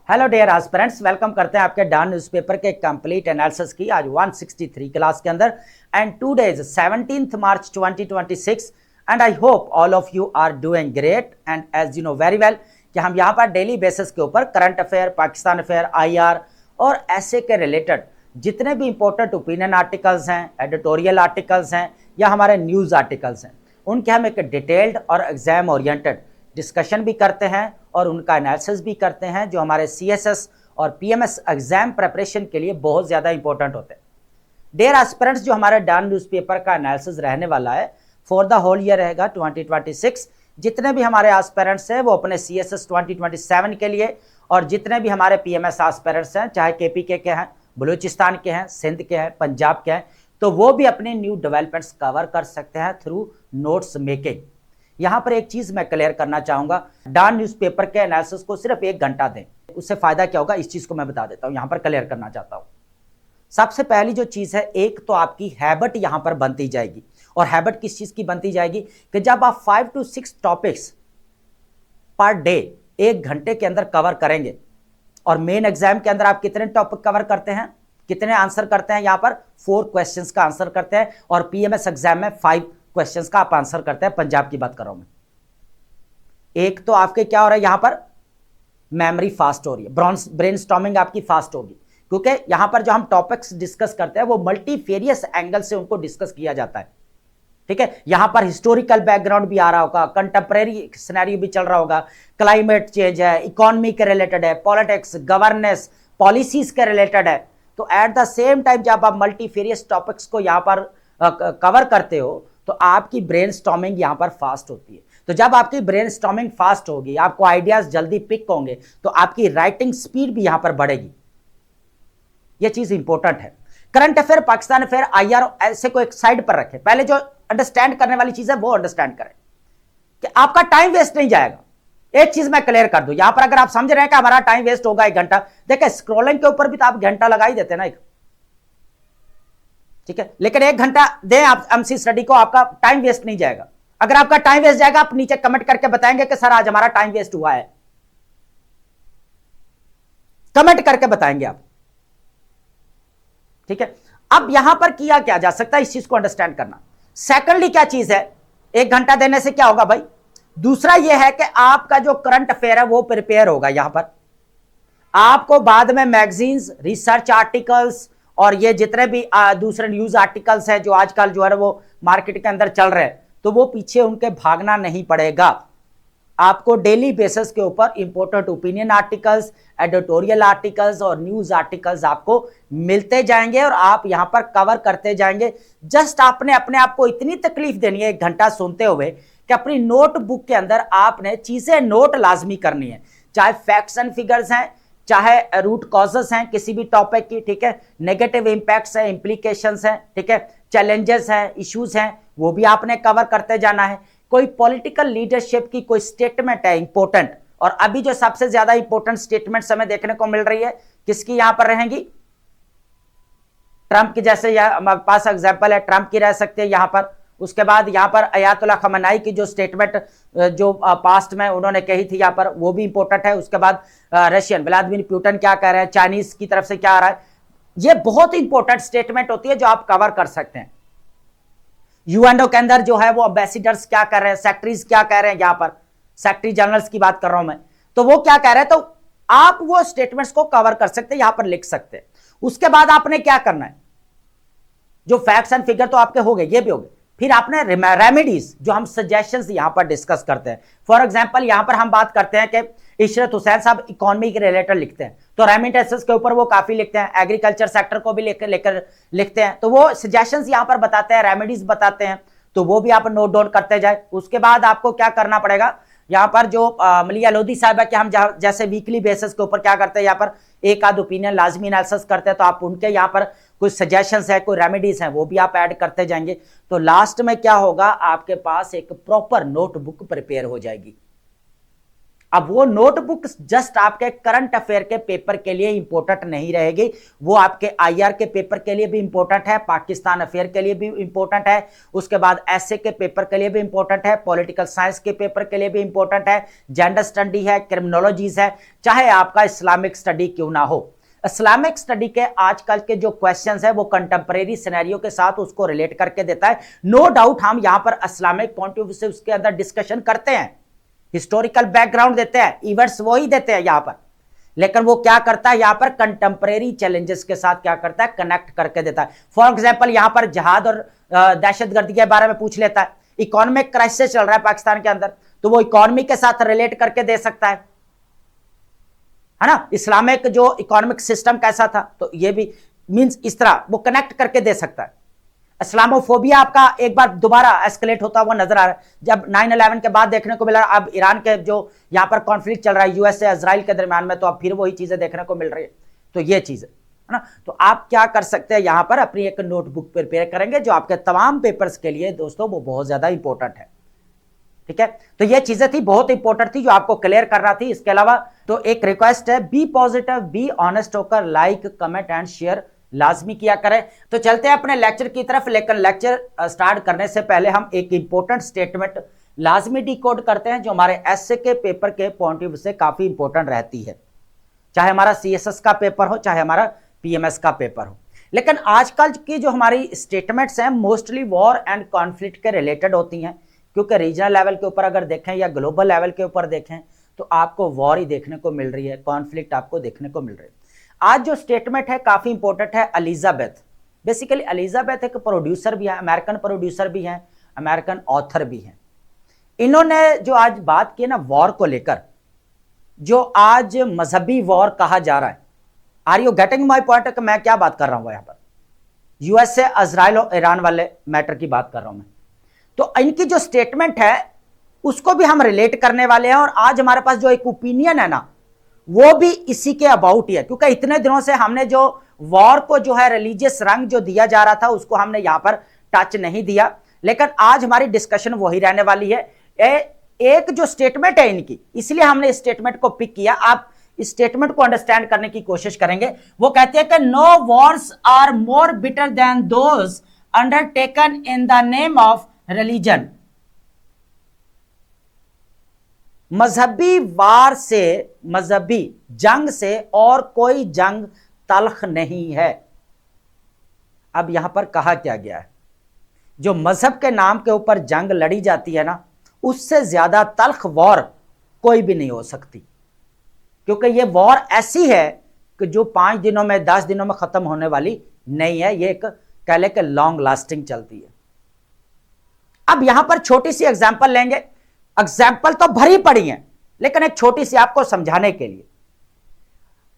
Hello dear aspirants, welcome करते हैं आपके डॉन न्यूज़पेपर के कंप्लीट एनालिसिस की आज 163 क्लास के अंदर। And today is 17 March 2026 and I hope all of you are doing great. And as you know very well कि हम यहाँ पर डेली बेसिस के ऊपर current affair, Pakistan affair, IR और ऐसे के रिलेटेड जितने भी इंपॉर्टेंट ओपिनियन आर्टिकल्स हैं, एडिटोरियल आर्टिकल्स हैं या हमारे न्यूज़ आर्टिकल्स हैं, उनके हम एक डिटेल्ड और एग्जाम ओरिएंटेड डिस्कशन भी करते हैं और उनका एनालिसिस भी करते हैं, जो हमारे सीएसएस और पीएमएस एग्जाम प्रिपरेशन के लिए बहुत ज़्यादा इंपॉर्टेंट होते हैं। डियर एस्पिरेंट्स, जो हमारे डॉन न्यूज़पेपर का एनालिसिस रहने वाला है फॉर द होल ईयर रहेगा 2026। जितने भी हमारे एस्पिरेंट्स हैं वो अपने सीएसएस 2027 के लिए, और जितने भी हमारे पीएमएस एस्पिरेंट्स हैं, चाहे केपीके के हैं, बलूचिस्तान के हैं, सिंध के हैं, पंजाब के हैं, तो वो भी अपने न्यू डेवलपमेंट्स कवर कर सकते हैं थ्रू नोट्स मेकिंग। यहां पर एक चीज मैं क्लियर करना चाहूंगा, डॉन न्यूज़पेपर के एनालिसिस को सिर्फ 1 घंटा दें, उससे फायदा क्या होगा इस चीज को मैं बता देता हूं, यहां पर क्लियर करना चाहता हूं। सबसे पहली जो चीज है, एक तो आपकी हैबिट यहां पर बनती जाएगी। और हैबिट किस चीज की बनती जाएगी कि जब आप 5 to 6 टॉपिक्स पर डे 1 घंटे के अंदर कवर करेंगे, और मेन एग्जाम के अंदर आप कितने टॉपिक कवर करते हैं, कितने आंसर करते हैं, यहां पर 4 क्वेश्चंस का आंसर करते हैं, और पीएमएस एग्जाम में 5 क्वेश्चंस का आप आंसर करते हैं। पंजाब की बात कर रहा हूं मैं। एक तो आपके क्या हो रहा है, यहां पर मेमोरी फास्ट हो रही है, ब्रेनस्टॉर्मिंग आपकी फास्ट होगी, क्योंकि यहां पर जो हम टॉपिक्स डिस्कस करते हैं वो मल्टीफेरियस एंगल से उनको डिस्कस किया जाता है। ठीक है, यहां पर हिस्टोरिकल बैकग्राउंड भी आ रहा होगा, कंटेम्परेरी सिनेरियो भी चल रहा होगा, क्लाइमेट चेंज है, इकोनॉमी के रिलेटेड है, पॉलिटिक्स, गवर्नेंस, पॉलिसीज के रिलेटेड है। तो एट द सेम टाइम जब आप मल्टीफेरियस टॉपिक्स को यहां पर कवर करते हो तो आपकी ब्रेनस्टॉर्मिंग यहां पर फास्ट होती है। तो जब आपकी ब्रेनस्टॉर्मिंग फास्ट होगी, आपको आइडियाज जल्दी पिक होंगे, तो आपकी राइटिंग स्पीड भी यहां पर बढ़ेगी। यह चीज इंपॉर्टेंट है। Current affair, Pakistan affair, IR ऐसे को एक साइड पर रखें, पहले जो अंडरस्टैंड करने वाली चीज है वो अंडरस्टैंड करें कि आपका टाइम वेस्ट नहीं जाएगा। एक चीज मैं क्लियर कर दूं, यहां पर अगर आप समझ रहे हैं कि हमारा टाइम वेस्ट होगा 1 घंटा, देखिए स्क्रॉलिंग के ऊपर भी तो आप घंटा लगा ही देते ना एक, ठीक है, लेकिन 1 घंटा दें आप एमसी स्टडी को, आपका टाइम वेस्ट नहीं जाएगा। अगर आपका टाइम वेस्ट जाएगा, आप नीचे कमेंट करके बताएंगे कि सर आज हमारा टाइम वेस्ट हुआ है, कमेंट करके बताएंगे आप। ठीक है, अब यहां पर किया क्या जा सकता है, इस चीज को अंडरस्टैंड करना। सेकंडली क्या चीज है, 1 घंटा देने से क्या होगा भाई, दूसरा यह है कि आपका जो करंट अफेयर है वो प्रिपेयर होगा। यहां पर आपको बाद में मैगजीन्स, रिसर्च आर्टिकल्स और ये जितने भी दूसरे न्यूज आर्टिकल्स हैं जो आजकल जो है वो मार्केट के अंदर चल रहे हैं, तो वो पीछे उनके भागना नहीं पड़ेगा। आपको डेली बेसिस के ऊपर important opinion articles, editorial articles और न्यूज आर्टिकल्स आपको मिलते जाएंगे और आप यहां पर कवर करते जाएंगे। जस्ट आपने अपने आप को इतनी तकलीफ देनी है 1 घंटा सुनते हुए कि अपनी नोटबुक के अंदर आपने चीजें नोट लाजमी करनी है, चाहे फैक्ट्स एंड फिगर्स हैं, चाहे रूट कॉजेस हैं किसी भी टॉपिक की, ठीक है, नेगेटिव इंपैक्ट्स हैं, इंप्लीकेशंस हैं, ठीक है, चैलेंजेस हैं, इश्यूज हैं, वो भी आपने कवर करते जाना है। कोई पॉलिटिकल लीडरशिप की कोई स्टेटमेंट है इंपॉर्टेंट, और अभी जो सबसे ज्यादा इंपॉर्टेंट स्टेटमेंट्स हमें देखने को मिल रही है किसकी यहां पर रहेंगी, ट्रंप की, जैसे हमारे पास एग्जांपल है ट्रंप की रह सकती है यहां पर। उसके बाद यहां पर अयातुल्ला खamenei की जो स्टेटमेंट जो पास्ट में उन्होंने कही थी यहां पर, वो भी इंपॉर्टेंट है। उसके बाद रशियन व्लादिमीर पुतिन क्या कह रहे हैं, चाइनीज की तरफ से क्या आ रहा है, ये बहुत इंपॉर्टेंट स्टेटमेंट होती है जो आप कवर कर सकते हैं। यूएनओ के अंदर जो है वो एम्बेसिडर्स क्या कर रहे हैं, सेक्रेटरीज क्या कह रहे हैं, यहां पर सेक्रेटरी जनरल्स की बात कर रहा हूं मैं, तो वो क्या कह रहे हैं, तो आप वो स्टेटमेंट्स को कवर कर सकते हैं, यहां पर लिख सकते हैं। उसके बाद आपने क्या करना है, जो फैक्ट्स एंड फिगर तो आपके हो गए, ये भी हो गए, फिर आपने रेमेडीज जो हम सजेशंस यहां पर डिस्कस करते हैं। फॉर एग्जांपल यहां पर हम बात करते हैं कि इशरत हुसैन साहब इकोनॉमी के रिलेटेड लिखते हैं, तो रेमिटेंसेस के ऊपर वो काफी लिखते हैं, एग्रीकल्चर सेक्टर को भी लेकर लिखते हैं, तो वो सजेशंस यहां पर बताते हैं, रेमेडीज बताते हैं, तो वो भी आप नोट डाउन करते जाए। उसके बाद आपको क्या करना पड़ेगा, यहाँ पर जो मलिया लोधी साहब है कि हम जैसे वीकली बेसिस के ऊपर क्या करते हैं, यहाँ पर एक आध ओपिनियन लाजमी एनालिसिस करते हैं, तो आप उनके यहाँ पर कुछ सजेशंस है, कोई रेमेडीज हैं, वो भी आप ऐड करते जाएंगे। तो लास्ट में क्या होगा, आपके पास एक प्रॉपर नोटबुक प्रिपेयर हो जाएगी। अब वो नोटबुक जस्ट आपके करंट अफेयर के पेपर के लिए इंपॉर्टेंट नहीं रहेगी, वो आपके आईआर के पेपर के लिए भी इंपॉर्टेंट है, पाकिस्तान अफेयर के लिए भी इंपॉर्टेंट है, उसके बाद एसए के पेपर के लिए भी इंपॉर्टेंट है, पॉलिटिकल साइंस के पेपर के लिए भी इंपॉर्टेंट है, जेंडर स्टडी है, क्रिमिनोलॉजीज है, चाहे आपका इस्लामिक स्टडी क्यों ना हो। इस्लामिक स्टडी के आजकल के जो क्वेश्चंस है वो कंटेम्परेरी सिनेरियो के साथ उसको रिलेट करके देता है। नो डाउट हम यहां पर इस्लामिक पॉइंट ऑफ व्यू से उसके अंदर डिस्कशन करते हैं, हिस्टोरिकल बैकग्राउंड देते हैं, इवेंट्स वो ही देते हैं यहां पर, लेकिन वो क्या करता है यहां पर कंटेम्परेरी चैलेंजेस के साथ क्या करता है, कनेक्ट करके देता है। फॉर एग्जांपल यहां पर जिहाद और दहशतगर्दी के बारे में पूछ लेता है, इकोनॉमिक क्राइसिस चल रहा है पाकिस्तान के अंदर, तो वो इकोनॉमी के साथ रिलेट करके दे सकता है ना, इस्लामिक जो इकोनॉमिक सिस्टम कैसा था, तो ये भी मींस इस तरह वो कनेक्ट करके दे सकता है। इस्लामोफोबिया आपका एक बार दोबारा एस्केलेट होता हुआ नजर आ रहा है, जब 9/11 के बाद देखने को मिला, अब ईरान के जो यहां पर कॉन्फ्लिक्ट चल रहा है यूएस से इजराइल के दरमियान में, तो अब फिर वही चीजें देखने को मिल रही है। तो ये चीज है ना, तो आप क्या कर सकते हैं यहां पर अपनी एक नोटबुक प्रिपेयर करेंगे जो आपके तमाम पेपर्स के लिए दोस्तों वो बहुत ज्यादा इंपॉर्टेंट है। ठीक है, तो ये चीजें थी बहुत इंपॉर्टेंट थी जो आपको क्लियर करना थी। इसके अलावा तो एक रिक्वेस्ट है, बी पॉजिटिव, बी ऑनेस्ट होकर लाइक, कमेंट एंड शेयर लाजमी किया करें। तो चलते हैं अपने लेक्चर की तरफ, लेकिन लेक्चर स्टार्ट करने से पहले हम एक इंपॉर्टेंट स्टेटमेंट लाजमी डिकोड करते हैं जो हमारे एसए के पेपर के पॉइंट ऑफ व्यू से काफी इंपॉर्टेंट रहती है, चाहे हमारा सीएसएस का पेपर हो चाहे हमारा पीएमएस का पेपर हो। लेकिन आजकल की जो हमारी स्टेटमेंट्स हैं मोस्टली वॉर एंड कॉन्फ्लिक्ट के रिलेटेड होती हैं, क्योंकि रीजनल लेवल के ऊपर अगर देखें या ग्लोबल लेवल के ऊपर देखें तो आपको वॉर ही देखने को मिल रही है, कॉन्फ्लिक्ट आपको देखने को मिल रही है। आज जो स्टेटमेंट है काफी इंपॉर्टेंट है। एलिजाबेथ, बेसिकली एलिजाबेथ एक प्रोड्यूसर भी है, अमेरिकन प्रोड्यूसर भी हैं, अमेरिकन ऑथर भी हैं। इन्होंने जो आज बात की ना वॉर को लेकर, जो आज मजहबी वॉर कहा जा रहा है, are you getting my point, मैं क्या बात कर रहा हूं यहां पर, यूएसए इजराइल और ईरान वाले मैटर की बात कर रहा हूं मैं। तो इनकी जो स्टेटमेंट है उसको भी हम रिलेट करने वाले हैं, और आज हमारे पास जो एक ओपिनियन है ना वो भी इसी के अबाउट ही है, क्योंकि इतने दिनों से हमने जो वॉर को जो है रिलीजियस रंग जो दिया जा रहा था उसको हमने यहां पर टच नहीं दिया, लेकिन आज हमारी डिस्कशन वही रहने वाली है। एक जो स्टेटमेंट है इनकी, इसलिए हमने इस स्टेटमेंट को पिक किया, आप इस स्टेटमेंट को अंडरस्टैंड करने की कोशिश करेंगे। वो कहते हैं कि no wars are more bitter than those undertaken in the name of religion. मजहबी वार से, मजहबी जंग से और कोई जंग तल्ख नहीं है। अब यहां पर कहा क्या गया है, जो मजहब के नाम के ऊपर जंग लड़ी जाती है ना, उससे ज्यादा तल्ख वॉर कोई भी नहीं हो सकती, क्योंकि ये वॉर ऐसी है कि जो 5 दिनों में 10 दिनों में खत्म होने वाली नहीं है, ये एक कह ले कि लॉन्ग लास्टिंग चलती है। अब यहां पर छोटी सी एग्जांपल लेंगे, एग्जाम्पल तो भरी पड़ी है लेकिन एक छोटी सी आपको समझाने के लिए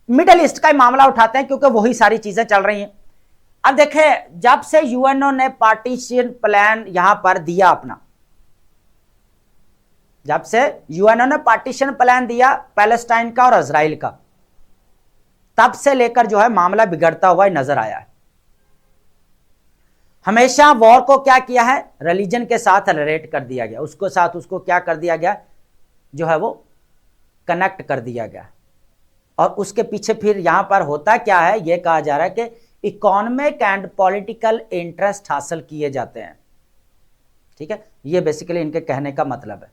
मिडिल ईस्ट का मामला उठाते हैं, क्योंकि वही सारी चीजें चल रही हैं। अब देखें, जब से यूएनओ ने पार्टीशन प्लान यहां पर दिया अपना, जब से यूएनओ ने पार्टीशन प्लान दिया पैलेस्टाइन का और इजराइल का, तब से लेकर जो है मामला बिगड़ता हुआ नजर आया है। हमेशा वॉर को क्या किया है, रिलीजन के साथ रिलेट कर दिया गया, उसको साथ उसको क्या कर दिया गया, जो है वो कनेक्ट कर दिया गया, और उसके पीछे फिर यहां पर होता क्या है, यह कहा जा रहा है कि इकोनॉमिक एंड पॉलिटिकल इंटरेस्ट हासिल किए जाते हैं। ठीक है, ये बेसिकली इनके कहने का मतलब है।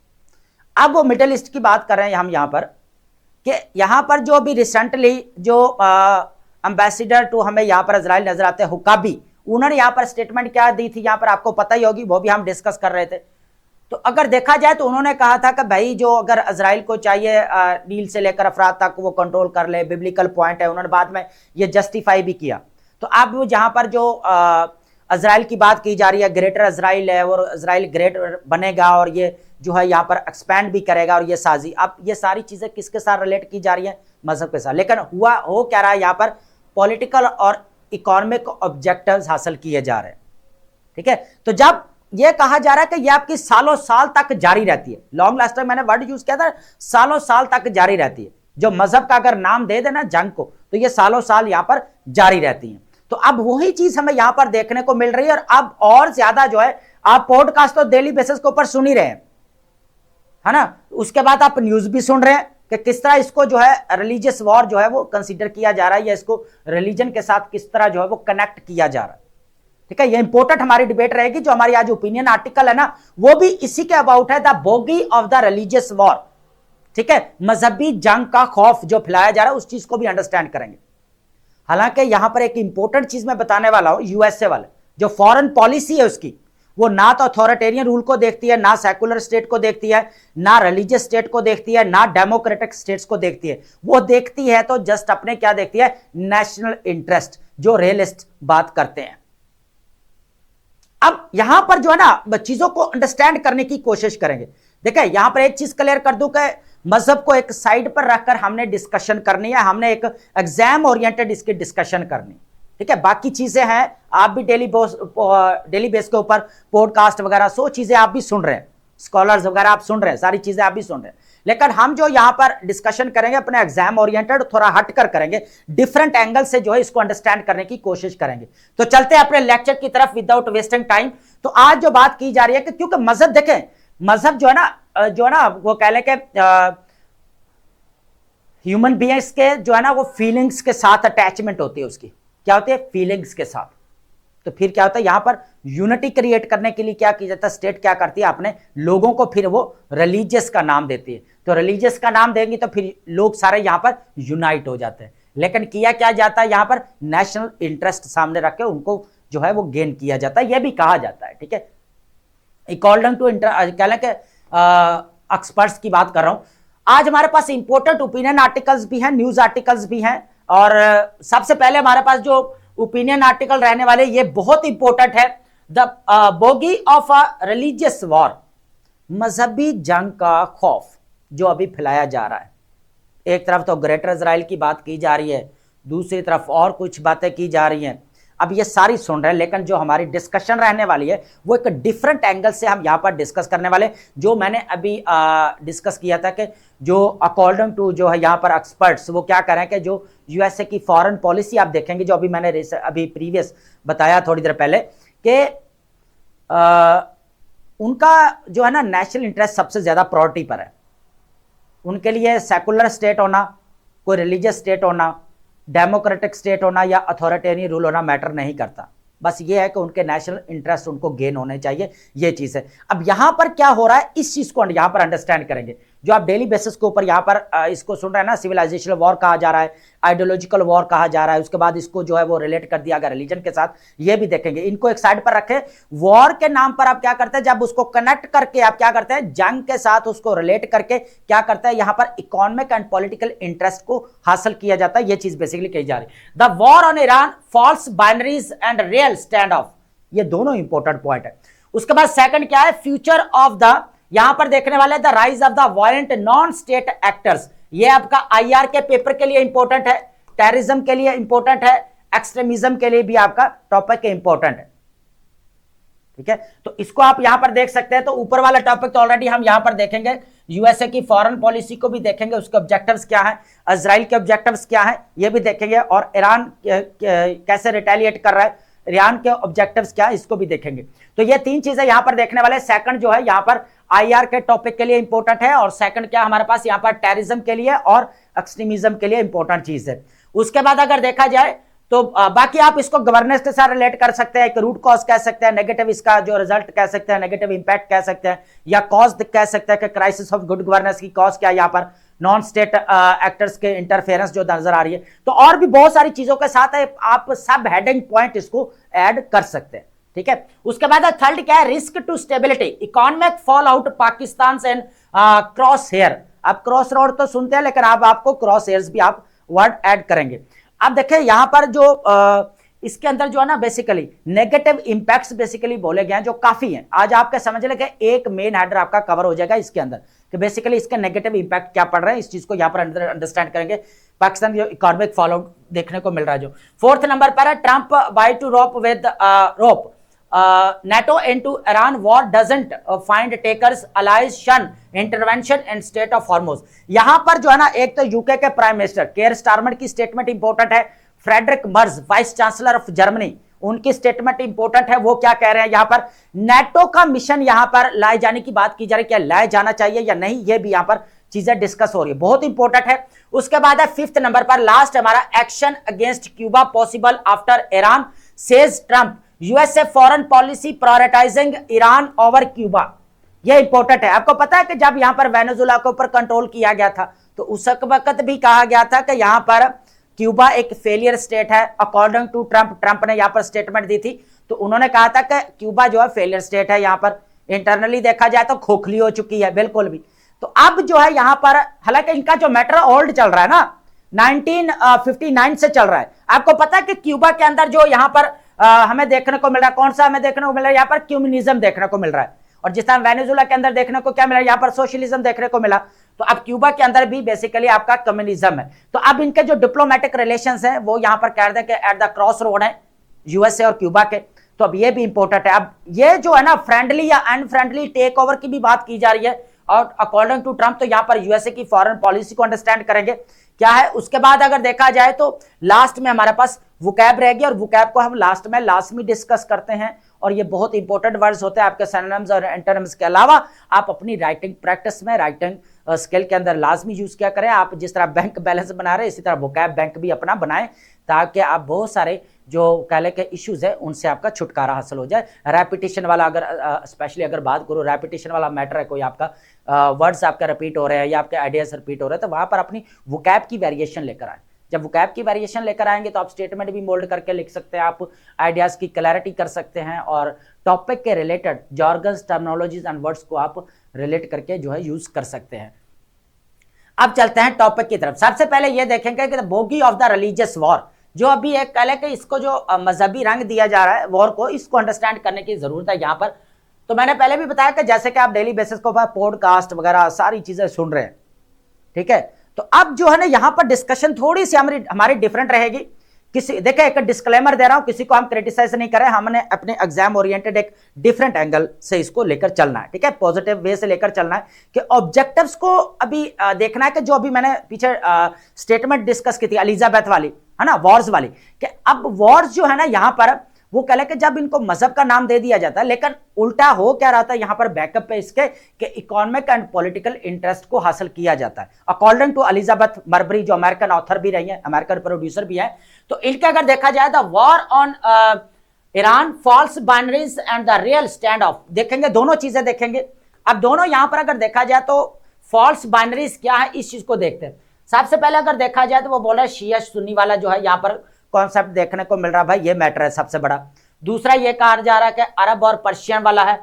अब वो मिडिल ईस्ट की बात कर रहे हैं हम यहां पर, कि यहां पर जो अभी रिसेंटली जो एम्बेसडर टू हमें यहां पर इजराइल नजर आते हैं, हुकाबी, उन्होंने यहां पर स्टेटमेंट क्या दी थी, यहां पर आपको पता ही होगी, वो भी हम डिस्कस कर रहे थे। तो अगर देखा जाए तो उन्होंने कहा था कि भाई जो अगर इजराइल को चाहिए नील से लेकर अफरात तक वो कंट्रोल कर ले, बिब्लिकल पॉइंट है, उन्होंने बाद में ये जस्टिफाई भी किया। तो अब जहां पर जो इजराइल की बात की जा रही है, ग्रेटर इजराइल है और इजराइल ग्रेट बनेगा और ये जो है यहाँ पर एक्सपैंड भी करेगा और ये साजी, अब ये सारी चीजें किसके साथ रिलेट की जा रही है, मजहब के साथ। लेकिन हुआ हो क्या रहा है, यहाँ पर पॉलिटिकल और इकोनॉमिक ऑब्जेक्टिव्स हासिल किए जा रहे हैं। ठीक है, तो जब यह कहा जा रहा है कि यह आपकी सालों साल तक जारी रहती है, लॉन्ग लास्टिंग मैंने वर्ड यूज किया था, सालों साल तक जारी रहती है। जो मजहब का अगर नाम दे देना जंग को, तो ये सालों साल यहां पर जारी रहती है। तो अब वही चीज हमें यहां पर देखने को मिल रही है, और अब और ज्यादा जो है, आप पॉडकास्ट तो डेली बेसिस के ऊपर सुन ही रहे हैं, है ना। उसके बाद आप न्यूज भी सुन रहे हैं कि किस तरह इसको जो है रिलीजियस वॉर जो है वो कंसीडर किया जा रहा है, या इसको रिलीजन के साथ किस तरह जो है वो कनेक्ट किया जा रहा है। ठीक है, ये इंपॉर्टेंट हमारी डिबेट रहेगी। जो हमारी आज ओपिनियन आर्टिकल है ना, वो भी इसी के अबाउट है, the bogie of the religious war. ठीक है, मजहबी जंग का खौफ जो फैलाया जा रहा है उस चीज को भी अंडरस्टैंड करेंगे। हालांकि यहां पर एक इंपॉर्टेंट चीज मैं बताने वाला हूं, यूएसए वाले जो फॉरेन पॉलिसी है उसकी, वो ना तो अथॉरिटेरियन रूल को देखती है, ना सेकुलर स्टेट को देखती है, ना रिलीजियस स्टेट को देखती है, ना डेमोक्रेटिक स्टेट्स को देखती है। वो देखती है तो जस्ट अपने क्या देखती है, नेशनल इंटरेस्ट, जो रियलिस्ट बात करते हैं। अब यहां पर जो है ना चीजों को अंडरस्टैंड करने की कोशिश करेंगे। देखिए यहां पर एक चीज क्लियर कर दूं कि मजहब को एक साइड पर रखकर हमने डिस्कशन करनी है, हमने एक एग्जाम ओरिएंटेड इसकी डिस्कशन करनी। ठीक है, बाकी चीजें हैं, आप भी डेली बेस के ऊपर पॉडकास्ट वगैरह 100 चीजें आप भी सुन रहे हैं, स्कॉलर्स वगैरह आप सुन रहे हैं, सारी चीजें आप भी सुन रहे हैं। लेकिन हम जो यहां पर डिस्कशन करेंगे अपने एग्जाम ओरिएंटेड, थोड़ा हटकर करेंगे, डिफरेंट एंगल से जो है इसको अंडरस्टैंड करने की कोशिश करेंगे। तो चलते हैं अपने लेक्चर की तरफ विदाउट वेस्टिंग टाइम। तो आज जो बात की जा रही है कि क्योंकि मजहब देखें, मजहब जो है ना वो कह लें कि ह्यूमन बीइंग्स के जो है ना वो फीलिंग्स के साथ अटैचमेंट होती है, उसकी क्या होती है, फीलिंग्स के साथ। तो फिर क्या होता है, यहां पर यूनिटी क्रिएट करने के लिए क्या किया जाता है, स्टेट क्या करती है, अपने लोगों को फिर वो रिलीजियस का नाम देती है। तो रिलीजियस का नाम देंगी तो फिर लोग सारे यहां पर यूनाइट हो जाते हैं। लेकिन किया क्या जाता है, यहां पर नेशनल इंटरेस्ट सामने रख के उनको जो है वो गेन किया जाता है, यह भी कहा जाता है। ठीक है, अकॉर्डिंग टू कह लें कि एक्सपर्ट्स की बात कर रहा हूं। आज हमारे पास इंपोर्टेंट ओपिनियन आर्टिकल्स भी हैं, न्यूज आर्टिकल्स भी हैं, और सबसे पहले हमारे पास जो ओपिनियन आर्टिकल रहने वाले ये बहुत इंपॉर्टेंट है, the bogie of a religious war, मजहबी जंग का खौफ जो अभी फैलाया जा रहा है। एक तरफ तो ग्रेटर इजराइल की बात की जा रही है, दूसरी तरफ और कुछ बातें की जा रही हैं। अब ये सारी सुन रहे हैं, लेकिन जो हमारी डिस्कशन रहने वाली है वो एक डिफरेंट एंगल से हम यहाँ पर डिस्कस करने वाले। जो मैंने अभी डिस्कस किया था कि जो अकॉर्डिंग टू जो है यहाँ पर एक्सपर्ट्स वो क्या करें कि जो यूएसए की फॉरेन पॉलिसी आप देखेंगे, जो अभी मैंने अभी प्रीवियस बताया थोड़ी देर पहले कि उनका जो है ना नेशनल इंटरेस्ट सबसे ज्यादा प्रायोरिटी पर है। उनके लिए सेकुलर स्टेट होना, कोई रिलीजियस स्टेट होना, डेमोक्रेटिक स्टेट होना या अथॉरिटेरियन रूल होना मैटर नहीं करता। बस ये है कि उनके नेशनल इंटरेस्ट उनको गेन होने चाहिए, ये चीज है। अब यहां पर क्या हो रहा है, इस चीज को यहां पर अंडरस्टैंड करेंगे। जो आप डेली बेसिस के ऊपर यहां पर इसको सुन रहे हैं ना, सिविलाइजेशनल वॉर कहा जा रहा है, आइडियोलॉजिकल वॉर कहा जा रहा है, उसके बाद इसको जो है वो रिलेट कर दिया गया रिलीजन के साथ, ये भी देखेंगे। इनको एक साइड पर रखें। वॉर के नाम पर आप क्या करते हैं, जब उसको कनेक्ट करके आप क्या करते हैं, जंग के साथ उसको रिलेट करके क्या करते हैं, यहां पर इकोनॉमिक एंड पॉलिटिकल इंटरेस्ट को हासिल किया जाता है। ये चीज बेसिकली कही जा रही है। The war on Iran, false binaries and real stand off, ये दोनों इंपॉर्टेंट पॉइंट है। उसके बाद सेकंड क्या है, फ्यूचर ऑफ द, यहां पर देखने वाले the rise of the violent non state actors. ये आपका आईआर के पेपर के लिए इंपॉर्टेंट है, टेररिज्म के लिए इंपॉर्टेंट है, एक्सट्रीमिज्म के लिए भी आपका टॉपिक इंपॉर्टेंट है। ठीक है, तो इसको आप यहां पर देख सकते हैं। तो ऊपर वाला टॉपिक तो ऑलरेडी हम यहां पर देखेंगे, यूएसए की फॉरेन पॉलिसी को भी देखेंगे, उसके ऑब्जेक्टिव्स क्या हैं, इजराइल के ऑब्जेक्टिव्स क्या हैं ये भी देखेंगे, और ईरान कैसे रिटेलिएट कर रहा है, ईरान के ऑब्जेक्टिव्स क्या है इसको भी देखेंगे। तो ये तीन चीजें यहां पर देखने वाले। सेकंड जो है यहां पर आईआर के टॉपिक के लिए इंपॉर्टेंट है, और सेकंड क्या हमारे पास यहां पर टेररिज्म के लिए और एक्सट्रीमिज्म के लिए इंपॉर्टेंट चीज है। उसके बाद अगर देखा जाए तो बाकी आप इसको गवर्नेंस के साथ रिलेट कर सकते हैं, एक रूट कॉज कह सकते हैं, नेगेटिव इसका जो रिजल्ट कह सकते हैं, नेगेटिव इंपैक्ट कह सकते हैं, या कॉज कह सकते हैं कि क्राइसिस ऑफ गुड गवर्नेंस की कॉज क्या है, यहाँ पर नॉन स्टेट एक्टर्स के इंटरफेरेंस जो नजर आ रही है। तो और भी बहुत सारी चीजों के साथ है, आप सब हेडिंग पॉइंट इसको ऐड कर सकते हैं। ठीक है, उसके बाद थर्ड क्या है, risk to stability, economic fallout Pakistan and crosshair. आप क्रॉस रोड तो सुनते हैं, लेकिन आपको क्रॉस हेयर्स भी आप वर्ड ऐड करेंगे। अब देखिए यहां पर जो इसके अंदर जो है ना बेसिकली नेगेटिव इंपैक्ट्स बेसिकली बोले गए हैं जो काफी हैं। आज आपके समझ लेंगे एक मेन हेडर आपका कवर हो जाएगा इसके अंदर कि बेसिकली इसके नेगेटिव इंपैक्ट क्या पड़ रहे हैं, इस चीज को यहां पर अंडरस्टैंड करेंगे। पाकिस्तान जो इकोनॉमिक फॉलोआउट देखने को मिल रहा है। जो फोर्थ नंबर पर है, Trump bid to rope with rope NATO into Iran war doesn't find takers allies shun intervention and state of Hormuz। यहां पर जो है ना एक तो यूके के प्राइम मिनिस्टर केयर स्टारमर की स्टेटमेंट इंपॉर्टेंट है, Friedrich Merz vice chancellor of Germany उनकी स्टेटमेंट इंपॉर्टेंट है। वो क्या कह रहे हैं यहां पर, नेटो का मिशन यहां पर लाए जाने की बात की जा रही है, क्या लाया जाना चाहिए या नहीं, ये भी यहां पर चीजें डिस्कस हो रही है, बहुत इंपॉर्टेंट है। उसके बाद है 5th नंबर पर लास्ट हमारा, action against Cuba possible after Iran says Trump, USA foreign policy prioritising Iran over Cuba. यह इंपॉर्टेंट है। आपको पता है कि जब यहां पर वेनेजुला के ऊपर कंट्रोल किया गया था तो उस वक्त भी कहा गया था कि यहां पर क्यूबा एक फेलियर स्टेट है, अकॉर्डिंग टू ट्रंप। ट्रंप ने यहां पर स्टेटमेंट दी थी, तो उन्होंने कहा था कि क्यूबा जो है फेलियर स्टेट है, यहां पर इंटरनली देखा जाए तो खोखली हो चुकी है बिल्कुल भी। तो अब जो है यहां पर, हालांकि इनका जो मैटर ओल्ड चल रहा है ना, 1959 से चल रहा है। आपको पता है कि क्यूबा के अंदर जो यहां पर हमें देखने को मिल रहा है, कौन सा हमें देखने को मिल रहा है, यहां पर कम्युनिज्म देखने को मिल रहा है। और जिस तरह वेनेजुला के अंदर देखने को क्या मिला, यहां पर सोशलिज्म देखने को मिला, तो अब क्यूबा के अंदर भी बेसिकली आपका कम्युनिज्म है। तो अब इनके जो डिप्लोमेटिक रिलेशंस हैं वो यहां पर कह रहे हैं कि एट द क्रॉस रोड है यूएसए और क्यूबा के। तो अब ये भी इंपॉर्टेंट है। अब ये जो है ना फ्रेंडली या अनफ्रेंडली टेक ओवर की भी बात की जा रही है, और अकॉर्डिंग टू ट्रंप तो यहां पर यूएसए की फॉरेन पॉलिसी को अंडरस्टैंड करेंगे क्या है। उसके बाद अगर देखा जाए तो लास्ट में हमारे पास वोकैब रहेगी, और वोकैब को हम लास्ट में डिस्कस करते हैं, और ये बहुत इंपॉर्टेंट वर्ड्स होते हैं आपके सिनोनिम्स और एंटोनिम्स के अलावा। आप अपनी राइटिंग प्रैक्टिस में, राइटिंग स्किल के अंदर लाजमी यूज किया करें। आप जिस तरह बैंक बैलेंस बना रहे हैं इसी तरह वोकैब बैंक भी अपना बनाएं, ताकि आप बहुत सारे जो कहले के इश्यूज है उनसे आपका छुटकारा हासिल हो जाए। रैपिटेशन वाला अगर स्पेशली अगर बात करो, रैपिटेशन वाला मैटर है, कोई आपका वर्ड्स आपका रिपीट हो रहे हैं या आपके आइडियाज रिपीट हो रहे हैं, तो वहां पर अपनी वोकैब की वेरिएशन लेकर आए। जब वोकैब की वेरिएशन लेकर आएंगे तो आप स्टेटमेंट भी मोल्ड करके लिख सकते हैं, आप आइडियाज की क्लैरिटी कर सकते हैं, और टॉपिक के रिलेटेड जॉर्गन्स, टर्मिनोलॉजीज एंड वर्ड्स को आप रिलेट करके जो है यूज कर सकते हैं। अब चलते हैं टॉपिक की तरफ। सबसे पहले ये देखेंगे कि bogie of the religious war, जो अभी एक कह कि इसको जो मजहबी रंग दिया जा रहा है वॉर को, इसको अंडरस्टैंड करने की जरूरत है यहाँ पर। तो मैंने पहले भी बताया कि जैसे कि आप डेली बेसिस को पॉडकास्ट वगैरह सारी चीजें सुन रहे हैं, ठीक है। तो अब जो है ना यहाँ पर डिस्कशन थोड़ी सी हमारी डिफरेंट रहेगी। किसी देखिए, एक डिस्क्लेमर दे रहा हूं, किसी को हम क्रिटिसाइज नहीं कर रहे, हमने अपने एग्जाम ओरिएंटेड एक डिफरेंट एंगल से इसको लेकर चलना है, ठीक है, पॉजिटिव वे से लेकर चलना है कि ऑब्जेक्टिव्स को अभी देखना है कि जो अभी मैंने पीछे स्टेटमेंट डिस्कस की थी एलिजाबेथ वाली, है ना, वॉर्स वाली, कि अब वॉर्स जो है ना यहाँ पर वो कह कि जब इनको मजहब का नाम दे दिया जाता है, लेकिन उल्टा हो क्या रहा था यहाँ पर बैकअप पे इसके कि इकोनॉमिक एंड पॉलिटिकल इंटरेस्ट को हासिल किया जाता है। अकॉर्डिंग टू एलिजाबेथ मरबरी, जो अमेरिकन ऑथर भी रही है, अमेरिकन प्रोड्यूसर भी है, तो इनके अगर देखा जाए the war on Iran, false binaries and the real stand off, देखेंगे दोनों चीजें देखेंगे। अब दोनों यहां पर अगर देखा जाए तो फॉल्स बाइनरीज क्या है, इस चीज को देखते हैं। सबसे पहले अगर देखा जाए तो वो बोल रहा है शिया सुन्नी वाला जो है यहाँ पर कॉन्सेप्ट देखने को मिल रहा है, भाई ये मैटर है सबसे बड़ा। दूसरा ये कहा जा रहा है कि अरब और पर्शियन वाला है।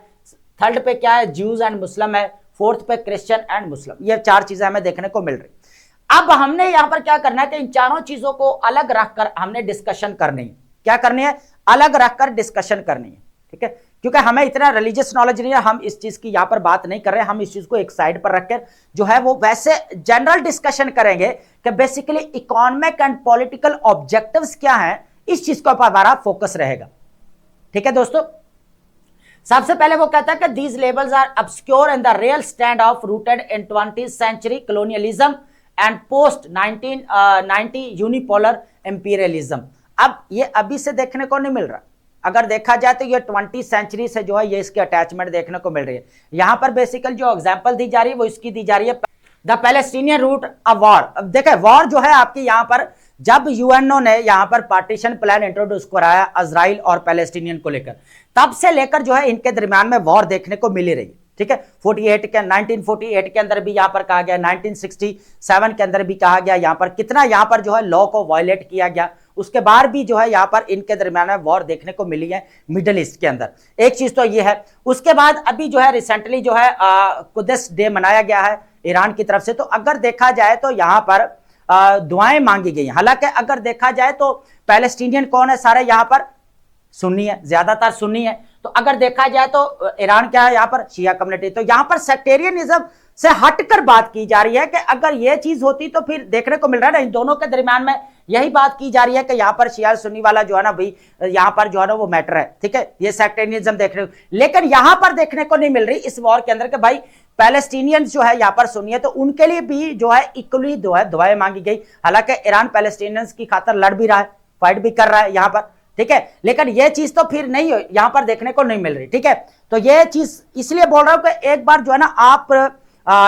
थर्ड पे क्या है, ज्यूज एंड मुस्लिम है। फोर्थ पे क्रिश्चियन एंड मुस्लिम। ये चार चीजें हमें देखने को मिल रही। अब हमने यहां पर क्या करना है कि इन चारों चीजों को अलग रखकर हमने डिस्कशन करनी है। क्या करनी है, अलग रखकर डिस्कशन करनी है, ठीक है, क्योंकि हमें इतना रिलीजियस नॉलेज नहीं है, हम इस चीज की यहां पर बात नहीं कर रहे हैं। हम इस चीज को एक साइड पर रखकर जो है वो वैसे जनरल डिस्कशन करेंगे कि basically economic and political objectives क्या हैं, इस चीज को हमारा फोकस रहेगा, ठीक है दोस्तों। सबसे पहले वो कहता है कि these labels are obscure in the real stand off rooted in 20th century colonialism and post 1990 unipolar imperialism. अब ये अभी से देखने को नहीं मिल रहा, अगर देखा जाए तो ये 20th सेंचुरी से जो है ये इसकी अटैचमेंट देखने को मिल रही है। यहां पर बेसिकल जो एग्जांपल दी जा रही है वो इसकी दी जा रही है the Palestinian root of war. अब देखें, वॉर जो है आपकी यहां पर जब यूएनओ ने यहां पर पार्टीशन प्लान इंट्रोड्यूस कराया इजराइल और पैलेस्टीनियन को लेकर, तब से लेकर जो है इनके दरमियान में वॉर देखने को मिली रही, ठीक है। 1948 के अंदर भी यहां पर कहा गया, 1967 के अंदर भी कहा गया, यहां पर कितना यहां पर जो है लॉ को वायलेट किया गया। उसके बाद भी जो है यहां पर इनके दरमियान में वॉर देखने को मिली है मिडिल ईस्ट के अंदर। एक चीज तो ये है। उसके बाद अभी जो है रिसेंटली जो है कुद्स डे मनाया गया है ईरान की तरफ से। तो अगर देखा जाए तो यहां पर दुआएं मांगी गई। हालांकि अगर देखा जाए तो पैलेस्टीनियन कौन है, सारे यहां पर सुन्नी है, ज्यादातर सुन्नी है। तो अगर देखा जाए तो ईरान क्या है यहाँ पर, शिया कम्युनिटी। तो यहाँ पर सेक्टेरियनिज्म से हटकर बात की जा रही है कि अगर ये चीज होती तो फिर देखने को मिल रहा है ना इन दोनों के दरमियान में यही बात की जा रही है कि यहाँ पर शिया सुन्नी वाला जो है ना भाई, यहाँ पर जो है ना वो मैटर है, ठीक है, ये सेक्टेरियनिज्म देखने को। लेकिन यहाँ पर देखने को नहीं मिल रही इस वॉर के अंदर कि भाई पैलेस्टीनियंस जो है यहाँ पर सुन्नी है, तो उनके लिए भी जो है इक्वली दुआएं मांगी गई। हालांकि ईरान पैलेस्टीनियंस की खातर लड़ भी रहा है, फाइट भी कर रहा है यहाँ पर, ठीक है, लेकिन ये चीज तो फिर नहीं यहां पर देखने को नहीं मिल रही। ठीक है, तो ये चीज इसलिए बोल रहा हूं कि एक बार जो है ना आप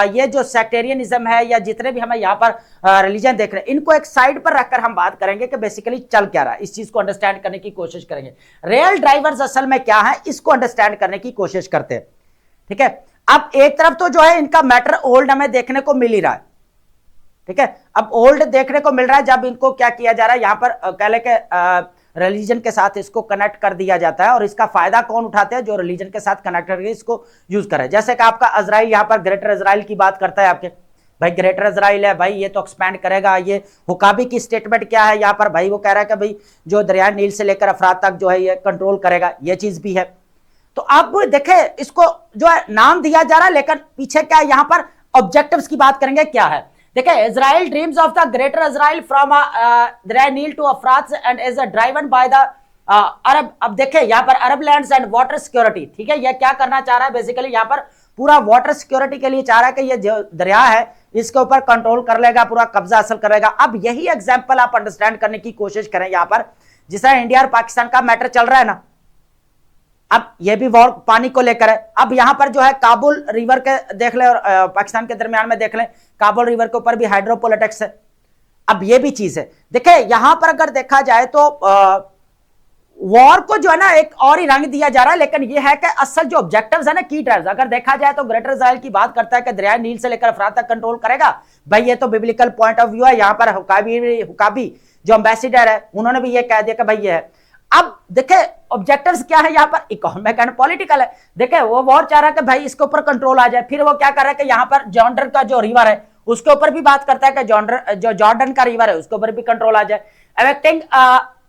ये जो सेक्टेरियनिज्म है या जितने भी हमें यहाँ पर रिलीजन देख रहे हैं, इनको एक साइड पर रखकर हम बात करेंगे कि बेसिकली चल क्या रहा है, इस चीज को अंडरस्टैंड करने की कोशिश करेंगे। रियल ड्राइवर्स असल में क्या है, इसको अंडरस्टैंड करने की कोशिश करते हैं। ठीक है, अब एक तरफ तो जो है इनका मैटर ओल्ड हमें देखने को मिल ही रहा है। ठीक है, अब ओल्ड देखने को मिल रहा है जब इनको क्या किया जा रहा है, यहां पर कह ले के रिलीजन के साथ इसको कनेक्ट कर दिया जाता है, और इसका फायदा कौन उठाते हैं, जो रिलीजन के साथ कनेक्ट करके इसको यूज करे। जैसे कि आपका इजराइल यहां पर ग्रेटर इजराइल की बात करता है आपके, भाई ग्रेटर इजराइल है, भाई ये तो एक्सपैंड करेगा। ये हुकाबी की स्टेटमेंट क्या है यहां पर, भाई वो कह रहा है कि भाई जो दरिया नील से लेकर अफरात तक जो है ये कंट्रोल करेगा, ये चीज भी है। तो अब देखे इसको जो है नाम दिया जा रहा है, लेकिन पीछे क्या है, यहां पर ऑब्जेक्टिव्स की बात करेंगे क्या है। देखिए, Israel dreams of the greater Israel from दरिया नील टू अफरात and is driven by the Arab. अब देखिए यहां पर Arab lands and water security. ठीक है, ये क्या करना चाह रहा है, बेसिकली यहां पर पूरा वाटर सिक्योरिटी के लिए चाह रहा है कि ये जो दरिया है इसके ऊपर कंट्रोल कर लेगा, पूरा कब्जा हासिल करेगा। अब यही एग्जाम्पल आप अंडरस्टैंड करने की कोशिश करें यहां पर, जिस तरह इंडिया और पाकिस्तान का मैटर चल रहा है ना, अब ये भी वॉर पानी को लेकर है। अब यहां पर जो है काबुल रिवर के देख ले और पाकिस्तान के दरमियान में देख ले, काबुल रिवर के ऊपर भी हाइड्रोपोलिटिक्स है। अब ये भी चीज है, देखिए यहां पर अगर देखा जाए तो वॉर को जो है ना एक और ही रंग दिया जा रहा है, लेकिन ये है कि असल जो ऑब्जेक्टिव्स है ना, की ड्राइव्स, अगर देखा जाए तो ग्रेटर इजराइल की बात करता है कि दरिया नील से लेकर अफरात तक कंट्रोल करेगा। भाई ये तो बिब्लिकल पॉइंट ऑफ व्यू है। यहां पर हुकाबी जो एम्बेसिडर है उन्होंने भी ये कह दिया कि भाई ये है। अब देखे ऑब्जेक्टिव्स क्या है, यहां पर इकोनॉमिक एंड पॉलिटिकल है। देखे वो वॉर चाह रहा है कि भाई इसके ऊपर कंट्रोल आ जाए, फिर वो क्या कर रहा है कि यहां पर जॉर्डन का जो रिवर है उसके ऊपर भी बात करता है कि जॉर्डन का रिवर है उसके ऊपर भी कंट्रोल आ जाए। Evicting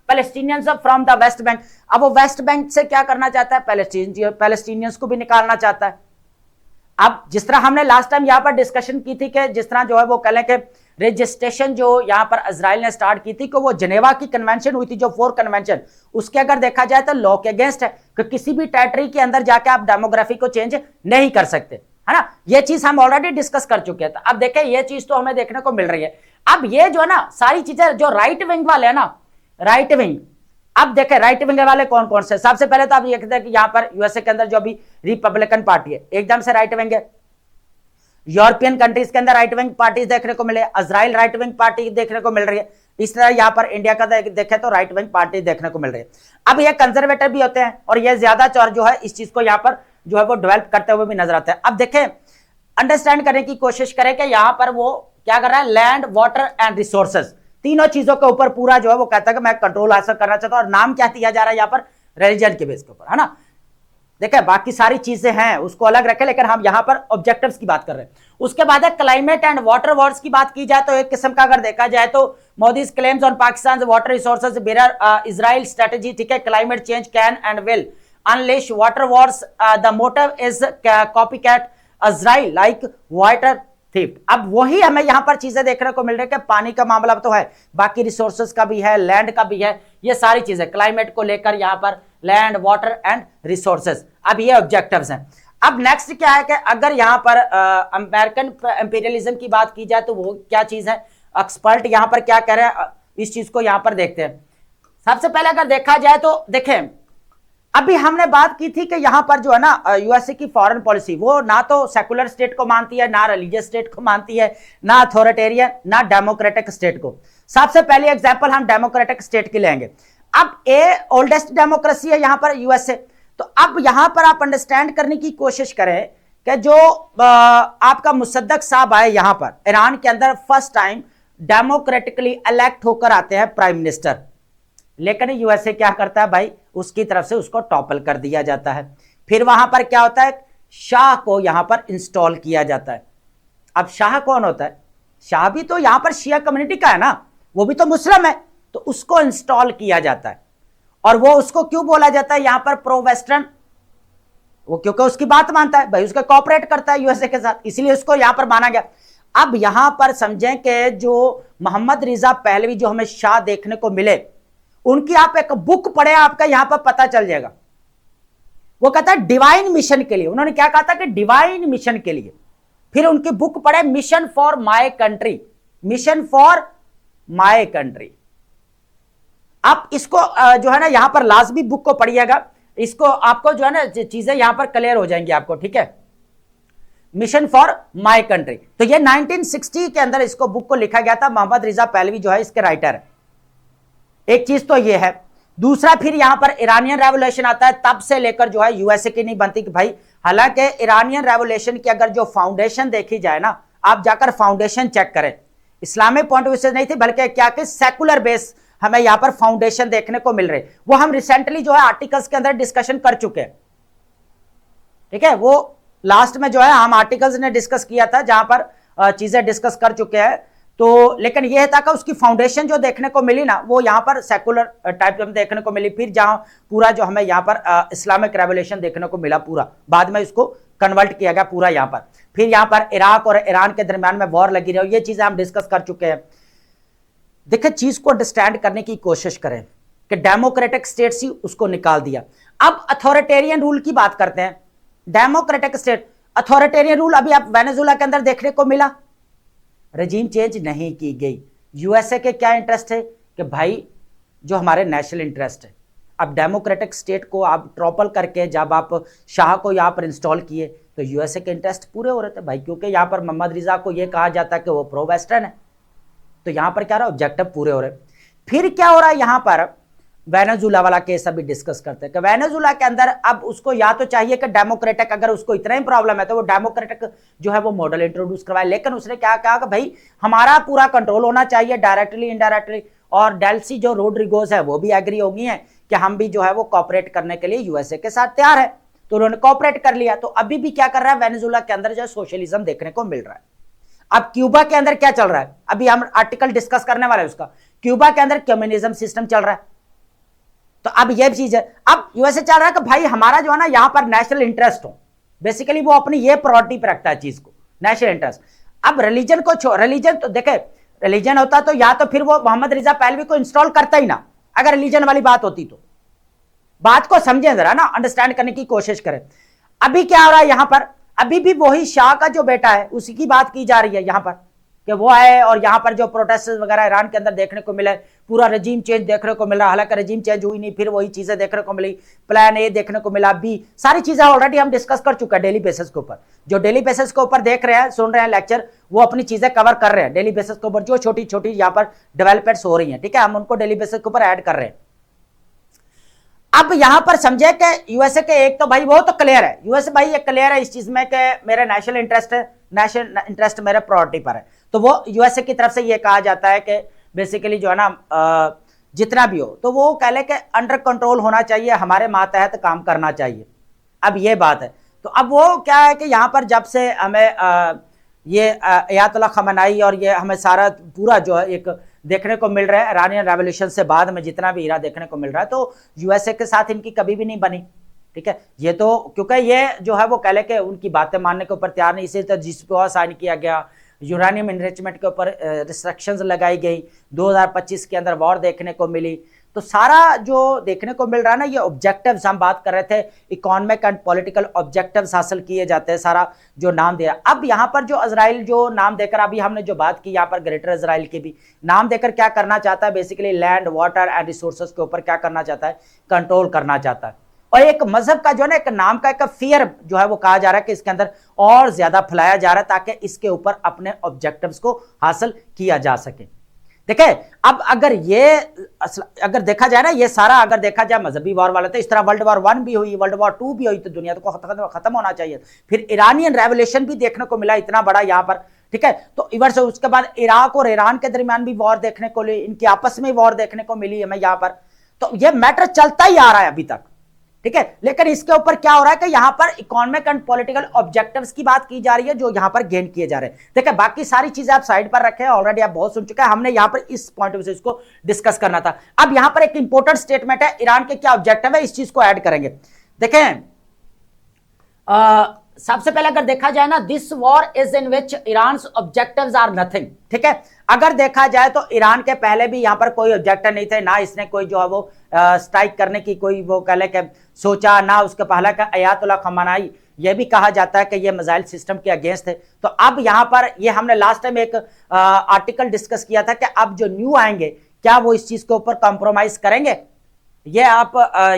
Palestinians from the West Bank. अब वो वेस्ट बैंक से क्या करना चाहता है, पैलेस्टीनियंस को भी निकालना चाहता है। अब जिस तरह हमने लास्ट टाइम यहां पर डिस्कशन की थी कि जिस तरह जो है वो कह लें कि रजिस्ट्रेशन जो यहां पर इजराइल ने स्टार्ट की थी कि वो जेनेवा की कन्वेंशन हुई थी, जो 4 कन्वेंशन, उसके अगर देखा जाए तो लॉ के अगेंस्ट है कि किसी भी टेरिटरी के अंदर जाके आप डेमोग्राफी को चेंज नहीं कर सकते, है ना। ये चीज हम ऑलरेडी डिस्कस कर चुके हैं। अब देखें ये चीज तो हमें देखने को मिल रही है। अब ये जो है ना सारी चीजें जो राइट विंग वाले है ना, राइट विंग, अब देखें राइट विंग वाले कौन कौन से। सबसे पहले तो आप ये कहते हैं कि यहां पर यूएसए के अंदर जो अभी रिपब्लिकन पार्टी है एकदम से राइट विंग है। यूरोपियन कंट्रीज के अंदर राइट विंग पार्टी देखने को मिले, इजराइल राइट विंग पार्टी देखने को मिल रही है। इस तरह यहां पर इंडिया का देखें तो राइट विंग पार्टी देखने को मिल रही है। अब ये कंजर्वेटिव भी होते हैं और ये ज्यादा चौर जो है इस चीज को यहां पर जो है वो डेवलप करते हुए भी नजर आता है। अब देखें अंडरस्टैंड करने की कोशिश करें कि यहां पर वो क्या कर रहा है, लैंड वाटर एंड रिसोर्सेज, तीनों चीजों के ऊपर पूरा जो है वो कहता है कि मैं कंट्रोल हासिल करना चाहता हूं। और नाम क्या दिया जा रहा है यहां पर, रिलीजन के बेस के ऊपर, है ना। देखिए बाकी सारी चीजें हैं उसको अलग रखें, लेकिन हम यहां पर ऑब्जेक्टिव्स की बात कर रहे हैं। उसके बाद है क्लाइमेट एंड वाटर वॉर्स की बात की जाए तो एक किस्म का अगर देखा जाए तो Modi's claims on Pakistan water resources mirror Israel strategy. ठीक है, climate change can and will unleash water wars, the motive is copycat Israel like water theft. अब वही हमें यहां पर चीजें देखने को मिल रही है कि पानी का मामला तो है, बाकी रिसोर्सेज का भी है, लैंड का भी है, ये सारी चीजें क्लाइमेट को लेकर यहां पर लैंड वाटर एंड रिसोर्सेज। अब ये ऑब्जेक्टिव्स हैं। अब नेक्स्ट क्या है कि अगर यहां पर अमेरिकन इंपीरियलिज्म की बात की जाए तो वो क्या चीज है, एक्सपर्ट यहां पर क्या कह रहे हैं, इस चीज को यहां पर देखते हैं। सबसे पहले अगर देखा जाए तो देखें अभी हमने बात की थी कि यहां पर जो है ना यूएसए की फॉरेन पॉलिसी वो ना तो सेकुलर स्टेट को मानती है, ना रिलीजियस स्टेट को मानती है, ना अथॉरिटेरियन, ना डेमोक्रेटिक स्टेट को। सबसे पहले एग्जांपल हम डेमोक्रेटिक स्टेट की लेंगे। अब ए ओल्डेस्ट डेमोक्रेसी है यहां पर यूएसए। तो अब यहां पर आप अंडरस्टैंड करने की कोशिश करें कि जो आपका मुसद्दक साहब आए यहां पर ईरान के अंदर फर्स्ट टाइम डेमोक्रेटिकली इलेक्ट होकर आते हैं प्राइम मिनिस्टर, लेकिन यूएसए क्या करता है भाई, उसकी तरफ से उसको टॉपल कर दिया जाता है। फिर वहां पर क्या होता है, शाह को यहां पर इंस्टॉल किया जाता है। अब शाह कौन होता है, शाह भी तो यहां पर शिया कम्युनिटी का है ना, वो भी तो मुस्लिम है, तो उसको इंस्टॉल किया जाता है। और वो उसको क्यों बोला जाता है यहां पर प्रो वेस्टर्न, वो क्योंकि उसकी बात मानता है भाई, उसका कॉपरेट करता है यूएसए के साथ, इसलिए उसको यहां पर माना गया। अब यहां पर समझें कि जो मोहम्मद रिजा पहलवी जो हमें शाह देखने को मिले, उनकी आप एक बुक पढ़े आपका यहां पर पता चल जाएगा। वो कहता है डिवाइन मिशन के लिए, उन्होंने क्या कहा था कि डिवाइन मिशन के लिए। फिर उनकी बुक पढ़े mission for my country, mission for my country. आप इसको जो है ना यहाँ पर लाजमी बुक को पढ़िएगा, इसको आपको जो है ना चीजें यहां पर क्लियर हो जाएंगी आपको, ठीक है। मिशन फॉर माय कंट्री, तो ये 1960 के अंदर इसको बुक को लिखा गया था। मोहम्मद रिजा पहलवी जो है इसके राइटर है। एक चीज तो ये है। दूसरा फिर यहां पर ईरानियन रेवोल्यूशन आता है, तब से लेकर जो है यूएसए की नहीं बनती कि भाई, हालांकि ईरानियन रेवोल्यूशन की अगर जो फाउंडेशन देखी जाए ना, आप जाकर फाउंडेशन चेक करें, इस्लामिक पॉइंट ऑफ व्यू से नहीं थी, बल्कि क्या कि सेकुलर बेस हमें यहां पर फाउंडेशन देखने को मिल रही। वो हम रिसेंटली जो है आर्टिकल्स के अंदर डिस्कशन कर चुके हैं, ठीक है। वो लास्ट में जो है हम आर्टिकल्स ने डिस्कस किया था, जहां पर चीजें डिस्कस कर चुके हैं। तो लेकिन यह था कि उसकी फाउंडेशन जो देखने को मिली ना, वो यहां पर सेकुलर टाइप में देखने को मिली। फिर जहां पूरा जो हमें यहां पर इस्लामिक रेवोल्यूशन देखने को मिला, पूरा बाद में इसको कन्वर्ट किया गया पूरा यहां पर। फिर यहां पर इराक और ईरान के दरमियान में वॉर लगी रही, ये चीजें हम डिस्कस कर चुके हैं। देखिए, चीज को अंडरस्टैंड करने की कोशिश करें कि डेमोक्रेटिक स्टेट्स ही उसको निकाल दिया। अब अथॉरिटेरियन रूल की बात करते हैं। डेमोक्रेटिक स्टेट, अथॉरिटेरियन रूल अभी आप वेनेजुला के अंदर देखने को मिला, रजीम चेंज नहीं की गई। यूएसए के क्या इंटरेस्ट है कि भाई जो हमारे नेशनल इंटरेस्ट है। अब डेमोक्रेटिक स्टेट को आप ट्रॉपल करके जब आप शाह को यहां पर इंस्टॉल किए, तो यूएसए के इंटरेस्ट पूरे हो रहे थे भाई, क्योंकि यहां पर मोहम्मद रिजा को यह कहा जाता है कि वो प्रो वेस्टर्न है। तो यहां पर क्या रहा, ऑब्जेक्टिव पूरे हो रहे। फिर क्या हो रहा है, यहां पर वेनेजुला वाला केस अभी डिस्कस करते हैं कि वेनेजुला के अंदर अब उसको या तो चाहिए कि डेमोक्रेटिक, अगर उसको इतना ही प्रॉब्लम है तो वो डेमोक्रेटिक जो है वो मॉडल इंट्रोड्यूस करवाए। लेकिन उसने क्या कहा कि भाई हमारा पूरा कंट्रोल होना चाहिए डायरेक्टली इनडायरेक्टली। और डेल्सी जो रोड्रिगोज है वो भी एग्री हो गई है कि हम भी जो है वो कॉपरेट करने के लिए यूएसए के साथ तैयार है। तो उन्होंने कॉपरेट कर लिया। तो अभी भी क्या कर रहा है, वेनेजुला के अंदर जो सोशलिज्म देखने को मिल रहा है। अब क्यूबा के अंदर क्या चल रहा है, अभी हम आर्टिकल डिस्कस करने वाले हैं उसका। क्यूबा के अंदर कम्युनिज्म सिस्टम चल रहा है। तो अब यह चीज है, अब यूएसए चाह रहा है कि भाई हमारा जो है ना यहां पर नेशनल इंटरेस्ट हो। बेसिकली वो अपनी ये प्रायोरिटी पे रखता है चीज को, नेशनल इंटरेस्ट। अब रिलीजन को रिलीजन तो देखे, रिलीजन होता तो या तो फिर वो मोहम्मद रिजा पहलवी को इंस्टॉल करता ही ना, अगर रिलीजन वाली बात होती तो। बात को समझें जरा ना, अंडरस्टैंड करने की कोशिश करें। अभी क्या हो रहा है यहां पर, अभी भी वही शाह का जो बेटा है उसी की बात की जा रही है यहां पर कि वो आए, और यहां पर जो प्रोटेस्ट वगैरह ईरान के अंदर देखने को मिला, पूरा रजीम चेंज देखने को मिला। हालांकि रजीम चेंज हुई नहीं, फिर वही चीजें देखने को मिली, प्लान ए देखने को मिला, बी, सारी चीजें ऑलरेडी हम डिस्कस कर चुके हैं डेली बेसिस के ऊपर। जो डेली बेसिस के ऊपर देख रहे हैं, सुन रहे हैं लेक्चर, वो अपनी चीजें कवर कर रहे हैं डेली बेसिस के ऊपर। जो छोटी छोटी यहाँ पर डेवलपमेंट्स हो रही है, ठीक है, हम उनको डेली बेसिस के ऊपर ऐड कर रहे हैं। अब यहां पर समझे कि यूएसए के एक तो भाई वो तो क्लियर है, यूएसए भाई ये क्लियर है इस चीज में कि मेरा नेशनल इंटरेस्ट है, नेशनल इंटरेस्ट मेरे प्रायोरिटी पर है। तो वो यूएसए की तरफ से ये कहा जाता है कि बेसिकली जो है ना जितना भी हो तो वो कह ले कि अंडर कंट्रोल होना चाहिए, हमारे मातहत काम करना चाहिए। अब ये बात है। तो अब वो क्या है कि यहाँ पर जब से हमें ये अयातुल्लाह खamenei और ये हमें सारा पूरा जो है एक देखने को मिल रहा है ईरानियन रेवोल्यूशन से बाद में जितना भी इरा देखने को मिल रहा है, तो यूएसए के साथ इनकी कभी भी नहीं बनी, ठीक है। ये तो क्योंकि ये जो है वो कह ले कि उनकी बातें मानने के ऊपर तैयार नहीं, इसी तरह जिसपा साइन किया गया, यूरानियम इनरिचमेंट के ऊपर रिस्ट्रिक्शंस लगाई गई, 2025 के अंदर वॉर देखने को मिली। तो सारा जो देखने को मिल रहा है ना, ये ऑब्जेक्टिव्स हम बात कर रहे थे, इकोनॉमिक एंड पॉलिटिकल ऑब्जेक्टिव्स हासिल किए जाते हैं, सारा जो नाम दिया। अब यहाँ पर जो इजराइल जो नाम देकर अभी हमने जो बात की, यहाँ पर ग्रेटर इजराइल के भी नाम देकर क्या करना चाहता है, basically land, water and resources के ऊपर क्या करना चाहता है, कंट्रोल करना चाहता है। और एक मजहब का जो है ना, एक नाम का एक फियर जो है वो कहा जा रहा है कि इसके अंदर और ज्यादा फैलाया जा रहा है ताकि इसके ऊपर अपने ऑब्जेक्टिव्स को हासिल किया जा सके। देखिए, अब अगर देखा जाए ना, ये सारा अगर देखा जाए मजहबी वॉर वाला, तो इस तरह वर्ल्ड वॉर 1 भी हुई, वर्ल्ड वॉर 2 भी हुई, तो दुनिया को खत्म होना चाहिए। फिर ईरानियन रेवोल्यूशन भी देखने को मिला इतना बड़ा यहाँ पर, ठीक है। तो इधर से उसके बाद इराक और ईरान के दरमियान भी वॉर देखने को मिली, इनकी आपस में वॉर देखने को मिली हमें यहाँ पर। तो ये मैटर चलता ही आ रहा है अभी तक, ठीक है। लेकिन इसके ऊपर क्या हो रहा है कि यहां पर इकोनॉमिक एंड पॉलिटिकल ऑब्जेक्टिव्स की बात की जा रही है जो यहां पर गेन किए जा रहे हैं। देखिए, बाकी सारी चीजें आप साइड पर रखे हैं, ऑलरेडी आप बहुत सुन चुके हैं, हमने यहां पर इस पॉइंट ऑफ व्यू से इसको डिस्कस करना था। अब यहां पर एक इंपॉर्टेंट स्टेटमेंट है, ईरान के क्या ऑब्जेक्टिव है, इस चीज को ऐड करेंगे। देखें, सबसे पहले अगर देखा जाए ना, this war is in which Iran objectives are nothing, ठीक है। अगर देखा जाए तो ईरान के पहले भी यहां पर कोई ऑब्जेक्टिव नहीं थे, ना इसने कोई जो है वो स्ट्राइक करने की कोई वो कह ले के सोचा, ना उसके पहले का अयातुल्लाह खamenei ये भी कहा जाता है कि ये मिसाइल सिस्टम के अगेंस्ट है। तो अब यहां पर ये हमने लास्ट टाइम एक आर्टिकल डिस्कस किया था कि अब जो न्यू आएंगे क्या वो इस चीज के ऊपर कॉम्प्रोमाइज करेंगे? ये आप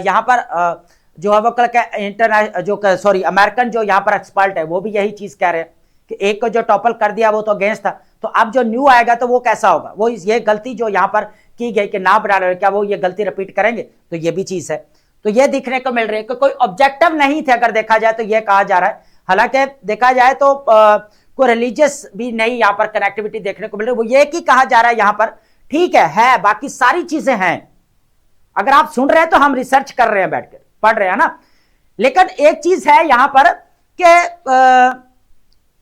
यहाँ पर जो है वो कल का इंटरनेशनल जो सॉरी अमेरिकन जो यहाँ पर एक्सपर्ट है वो भी यही चीज कह रहे हैं कि एक को जो टॉपल कर दिया वो तो अगेंस्ट था, तो अब जो न्यू आएगा तो वो कैसा होगा, वो ये गलती जो यहाँ पर की गई कि ना बना रहे, क्या वो ये गलती रिपीट करेंगे? तो ये भी चीज है। तो ये दिखने को मिल रही है कि कोई ऑब्जेक्टिव नहीं थे अगर देखा जाए तो ये कहा जा रहा है। हालांकि देखा जाए तो कोई रिलीजियस भी नहीं यहाँ पर कनेक्टिविटी देखने को मिल रही है, वो ये कि कहा जा रहा है यहाँ पर ठीक है बाकी सारी चीजें हैं। अगर आप सुन रहे हैं तो हम रिसर्च कर रहे हैं, बैठ कर पढ़ रहे हैं ना। लेकिन एक चीज है यहां पर कि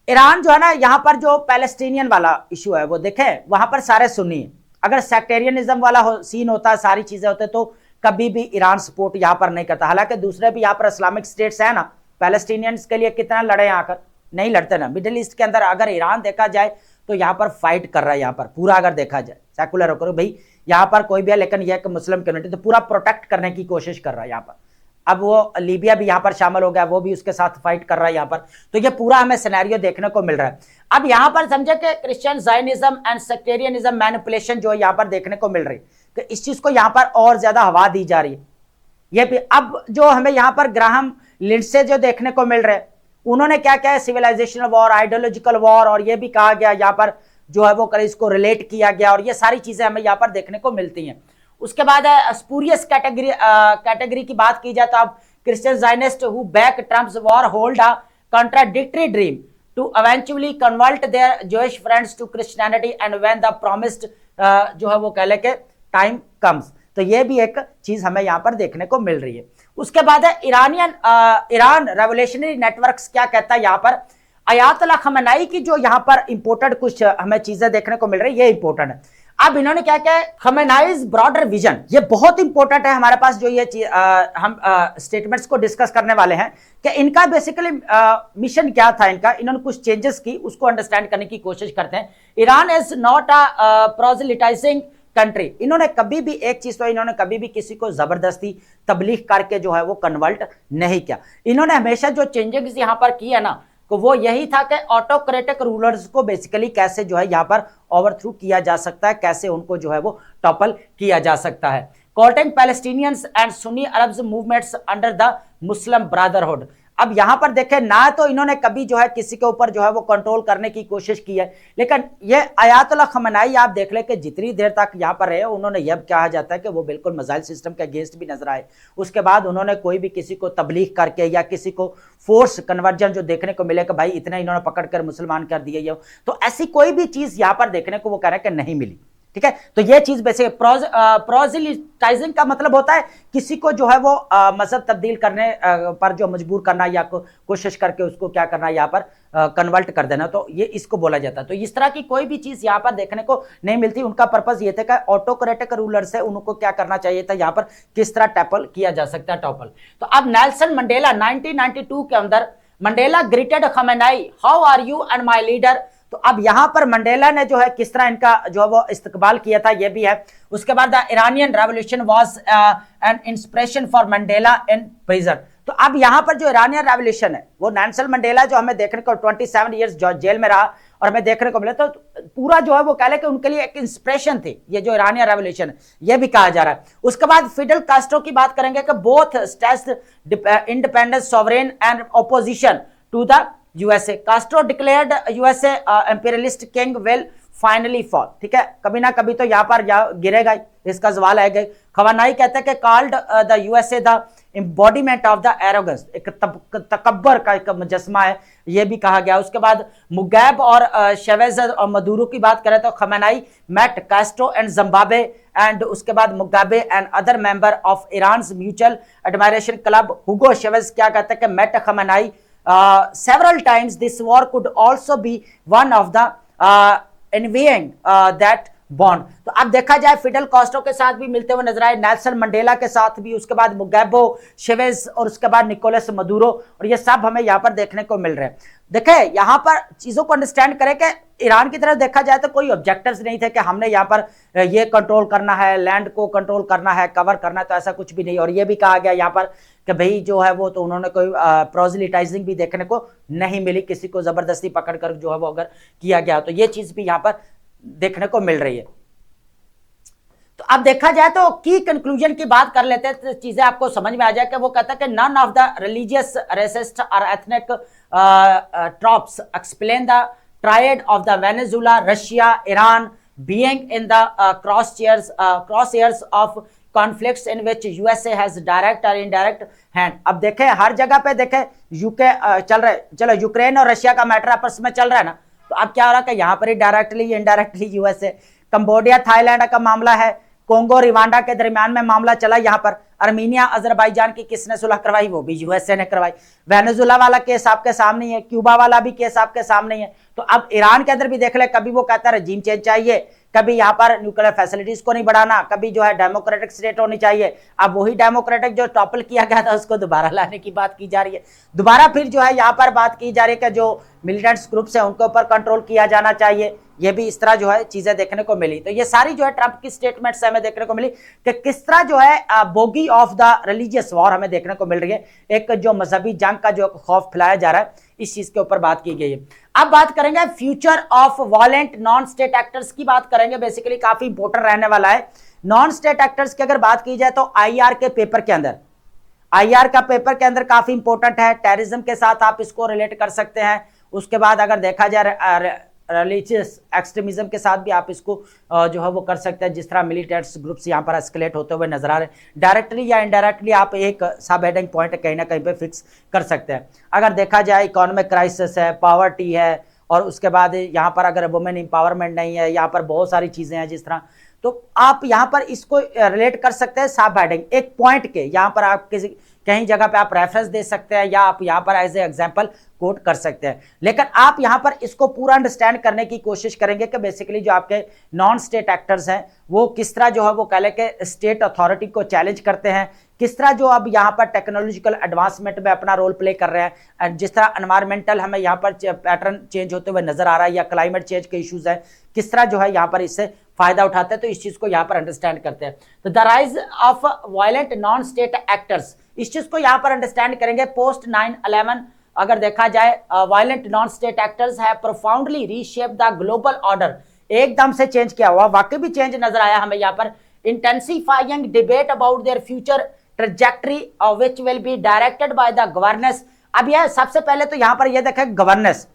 ईरान जो है ना, यहां पर जो पैलेस्टीनियन वाला इशू है वो देखे वहां पर सारे सुन्नी है। अगर सेक्टेरियनिज्म वाला सीन होता, सारी चीजें होते तो कभी भी ईरान सपोर्ट यहां पर नहीं करता। हालांकि दूसरे भी यहां पर इस्लामिक स्टेट्स है ना, पैलेस्टीनियंस के लिए कितना लड़े, आकर नहीं लड़ते ना। मिडिल ईस्ट के अंदर अगर ईरान देखा जाए तो यहां पर फाइट कर रहा है, यहां पर पूरा अगर देखा जाए सेकुलर होकर भाई यहां पर कोई भी है, लेकिन यह मुस्लिम कम्युनिटी तो पूरा प्रोटेक्ट करने की कोशिश कर रहा है यहां पर। अब वो लीबिया भी यहां पर शामिल हो गया, वो भी उसके साथ फाइट कर रहा है यहां पर। तो ये पूरा हमें सिनेरियो देखने को मिल रहा है। अब यहां पर समझे कि Christian Zionism and sectarianism manipulation जो यहां पर देखने को मिल रही है, कि इस चीज को यहां पर और ज्यादा हवा दी जा रही है। ये भी अब जो हमें यहां पर ग्राहम लिंडसे जो देखने को मिल रहे हैं, उन्होंने क्या क्या है, सिविलाइजेशनल वॉर, आइडियोलॉजिकल वॉर, और ये भी कहा गया यहां पर जो है वो इसको रिलेट किया गया, और ये सारी चीजें हमें यहां पर देखने को मिलती हैं। उसके बाद है स्पूरियस कैटेगरी की बात की जाए तो अब Christian Zionist who back Trump's war hold a contradictory dream to eventually convert their Jewish friends to Christianity and when the promised जो है वो कह ले के टाइम कम्स। तो ये भी एक चीज हमें यहां पर देखने को मिल रही है। उसके बाद है ईरान रेवोल्यूशनरी नेटवर्क्स क्या कहता है यहां पर, अयातुल्लाह खमेनी की जो यहां पर इंपोर्टेड कुछ हमें चीजें देखने को मिल रही है, ये इंपोर्टेंट है। अब इन्होंने क्या क्या खमेनीज ब्रॉडर विजन, ये बहुत इंपॉर्टेंट है हमारे पास, जो ये हम स्टेटमेंट्स को डिस्कस करने वाले हैं कि इनका बेसिकली मिशन क्या था इनका, इन्होंने कुछ चेंजेस की, उसको अंडरस्टैंड करने की कोशिश करते हैं। Iran is not a proselytizing country, इन्होंने कभी भी एक चीज तो इन्होंने कभी भी किसी को जबरदस्ती तबलीग करके जो है वो कन्वर्ट नहीं किया। इन्होंने हमेशा जो चेंजेस यहां पर की है ना, तो वो यही था कि ऑटोक्रेटिक रूलर्स को बेसिकली कैसे जो है यहाँ पर ओवरथ्रू किया जा सकता है, कैसे उनको जो है वो टॉपल किया जा सकता है। Courting Palestinians and Sunni Arabs movements under the Muslim brotherhood. अब यहां पर देखें ना तो इन्होंने कभी जो है किसी के ऊपर जो है वो कंट्रोल करने की कोशिश की है, लेकिन ये अयातुल्लाह खमेनी आप देख ले कि जितनी देर तक यहां पर रहे उन्होंने यह कहा जाता है कि वो बिल्कुल मिसाइल सिस्टम के अगेंस्ट भी नजर आए। उसके बाद उन्होंने कोई भी किसी को तबलीग करके या किसी को फोर्स कन्वर्जन जो देखने को मिले कि भाई इतना इन्होंने पकड़कर मुसलमान कर दिए, ये तो ऐसी कोई भी चीज यहां पर देखने को वो कह रहे हैं कि नहीं मिली। ठीक है, तो ये चीज बेसिक प्रोजेलिटाइजिंग का मतलब होता है किसी को जो है वो मजहब तब्दील करने पर जो मजबूर करना या कोशिश करके उसको क्या करना यहाँ पर कन्वर्ट कर देना, तो ये इसको बोला जाता है। तो इस तरह की कोई भी चीज यहाँ पर देखने को नहीं मिलती। उनका पर्पस ये था कि ऑटोक्रेटिक रूलर से उनको क्या करना चाहिए था, यहाँ पर किस तरह टैपल किया जा सकता है टॉपल। तो अब नेल्सन मंडेला 1992 के अंदर Mandela greeted Khamenei, how are you and my leader. तो अब यहां पर मंडेला ने जो है किस तरह इनका जो है वो इस्तकबाल किया था, ये भी है। उसके बाद the Iranian revolution was an inspiration for Mandela in prison. तो अब यहां पर जो इरानियन रेवोल्यूशन है वो नेल्सन मंडेला जो हमें देखने को 27 ईयर्स जेल में रहा और हमें देखने को मिला, तो पूरा जो है वो कह ले कि उनके लिए एक इंस्पिरेशन थी ये जो इरानियन रेवोल्यूशन है, ये भी कहा जा रहा है। उसके बाद फिडेल कास्ट्रो की बात करेंगे कि both states independent sovereign and opposition to the USA. Castro declared USA imperialist king will finally fall. ठीक है, कभी ना कभी तो यहाँ पर गिरेगा, इसका सवाल आएगा। खमेनी कहते हैं कि called the USA the embodiment of the arrogance, एक तकब्बर का एक मुजस्मा है, ये भी कहा गया। उसके बाद मुगैब और शेवेज और मदुरो की बात करें तो Khamenei met Castro and Zimbabwe and उसके बाद Mugabe and other member of Iran mutual admiration club. Hugo Chavez क्या कहते हैं कि met Khamenei several times. This war could also be one of the envying that bond. तो अब देखा जाए फिडेल कास्ट्रो के साथ भी मिलते हुए नजर आए, नेल्सन मंडेला के साथ भी, उसके बाद मुगैबो शेवेज और उसके बाद निकोलस मदुरो, और ये सब हमें यहाँ पर देखने को मिल रहे हैं। देखे यहाँ पर चीजों को अंडरस्टैंड करें कि ईरान की तरफ देखा जाए तो कोई ऑब्जेक्टिव्स नहीं थे कि हमने यहाँ पर ये कंट्रोल करना है, लैंड को कंट्रोल करना है, कवर करना है, तो ऐसा कुछ भी नहीं। और ये भी कहा गया यहाँ पर कि भाई जो है वो तो उन्होंने कोई प्रोजेलिटाइजिंग भी देखने को नहीं मिली, किसी को जबरदस्ती पकड़कर जो है वो अगर किया गया तो ये चीज भी यहाँ पर देखने को मिल रही है। तो अब देखा जाए तो की कंक्लूजन की बात कर लेते हैं तो चीजें आपको समझ में आ जाए कि वो कहता है कि none of the religious racist और ethnic tropes explain the triad of the Venezuela Russia Iran being in the crosshairs of conflicts in which USA has direct और इनडायरेक्ट हैंड। अब देखें हर जगह पे देखें यूके चल रहे, चलो यूक्रेन और रशिया का मैटर आपस में चल रहा है ना, तो अब क्या हो रहा है कि यहाँ पर ही directly indirectly USA, Cambodia Thailand का मामला है, कोंगो रिवांडा के दरमियान में मामला चला, यहाँ पर अर्मीनिया अजरबैजान की किसने सुलह करवाई, वो भी यूएसए ने करवाई। वेनेजुला वाला केस आपके सामने ही है, क्यूबा वाला भी केस आपके सामने ही है। तो अब ईरान के अंदर भी देख ले, कभी वो कहता है रजीम चेंज चाहिए, कभी यहाँ पर न्यूक्लियर फैसिलिटीज को नहीं बढ़ाना, कभी जो है डेमोक्रेटिक स्टेट होनी चाहिए। अब वही डेमोक्रेटिक जो टॉपल किया गया था उसको दोबारा लाने की बात की जा रही है, दोबारा फिर जो है यहाँ पर बात की जा रही है कि जो मिलिटेंट्स ग्रुप्स हैं उनके ऊपर कंट्रोल किया जाना चाहिए। ये भी इस तरह जो है चीजें देखने को मिली। तो ये सारी जो है ट्रंप की स्टेटमेंट्स हमें देखने को मिली कि किस तरह जो है bogie of the religious war हमें देखने को मिल रही है, एक जो मजहबी जंग का जो खौफ फैलाया जा रहा है, इस चीज के ऊपर बात की गई है। अब बात करेंगे future of violent non state actors की बात करेंगे, बेसिकली काफी इंपोर्टेंट रहने वाला है। नॉन स्टेट एक्टर्स की अगर बात की जाए तो आईआर के पेपर के अंदर, आईआर का पेपर के अंदर काफी इंपोर्टेंट है, टेररिज्म के साथ आप इसको रिलेट कर सकते हैं। उसके बाद अगर देखा जाए रिलीजियस एक्सट्रीमिज्म के साथ भी आप इसको जो है वो कर सकते हैं, जिस तरह मिलिटेंट्स ग्रुप्स यहाँ पर एस्केलेट होते हुए नजर आ रहे हैं। डायरेक्टली या इनडायरेक्टली आप एक सब हेडिंग पॉइंट कहीं ना कहीं पे फिक्स कर सकते हैं। अगर देखा जाए इकोनॉमिक क्राइसिस है, पॉवर्टी है, और उसके बाद यहाँ पर अगर वुमेन एम्पावरमेंट नहीं है, यहाँ पर बहुत सारी चीजें हैं जिस तरह, तो आप यहाँ पर इसको रिलेट कर सकते हैं सब हेडिंग एक पॉइंट के, यहाँ पर आप किसी कहीं जगह पे आप रेफरेंस दे सकते हैं या आप यहाँ पर एज ए एग्जांपल कोट कर सकते हैं। लेकिन आप यहाँ पर इसको पूरा अंडरस्टैंड करने की कोशिश करेंगे कि बेसिकली जो आपके नॉन स्टेट एक्टर्स हैं वो किस तरह जो है वो कह लें कि स्टेट अथॉरिटी को चैलेंज करते हैं, किस तरह जो अब यहाँ पर टेक्नोलॉजिकल एडवांसमेंट में अपना रोल प्ले कर रहे हैं, जिस तरह एनवायरमेंटल हमें यहाँ पर पैटर्न चेंज होते हुए नजर आ रहा है या क्लाइमेट चेंज के इश्यूज है, किस तरह जो है यहाँ पर इससे फायदा उठाते हैं। तो इस चीज को यहाँ पर अंडरस्टैंड करते हैं। तो the rise of violent non state actors, इस चीज को यहाँ पर अंडरस्टैंड करेंगे। पोस्ट 9/11 अगर देखा जाए violent non state actors have profoundly reshape the global order, एकदम से चेंज किया हुआ, वाकई भी चेंज नजर आया हमें यहाँ पर। Intensifying debate about their future trajectory which will be directed by the governance. अब यह सबसे पहले तो यहाँ पर यह देखें गवर्नेंस,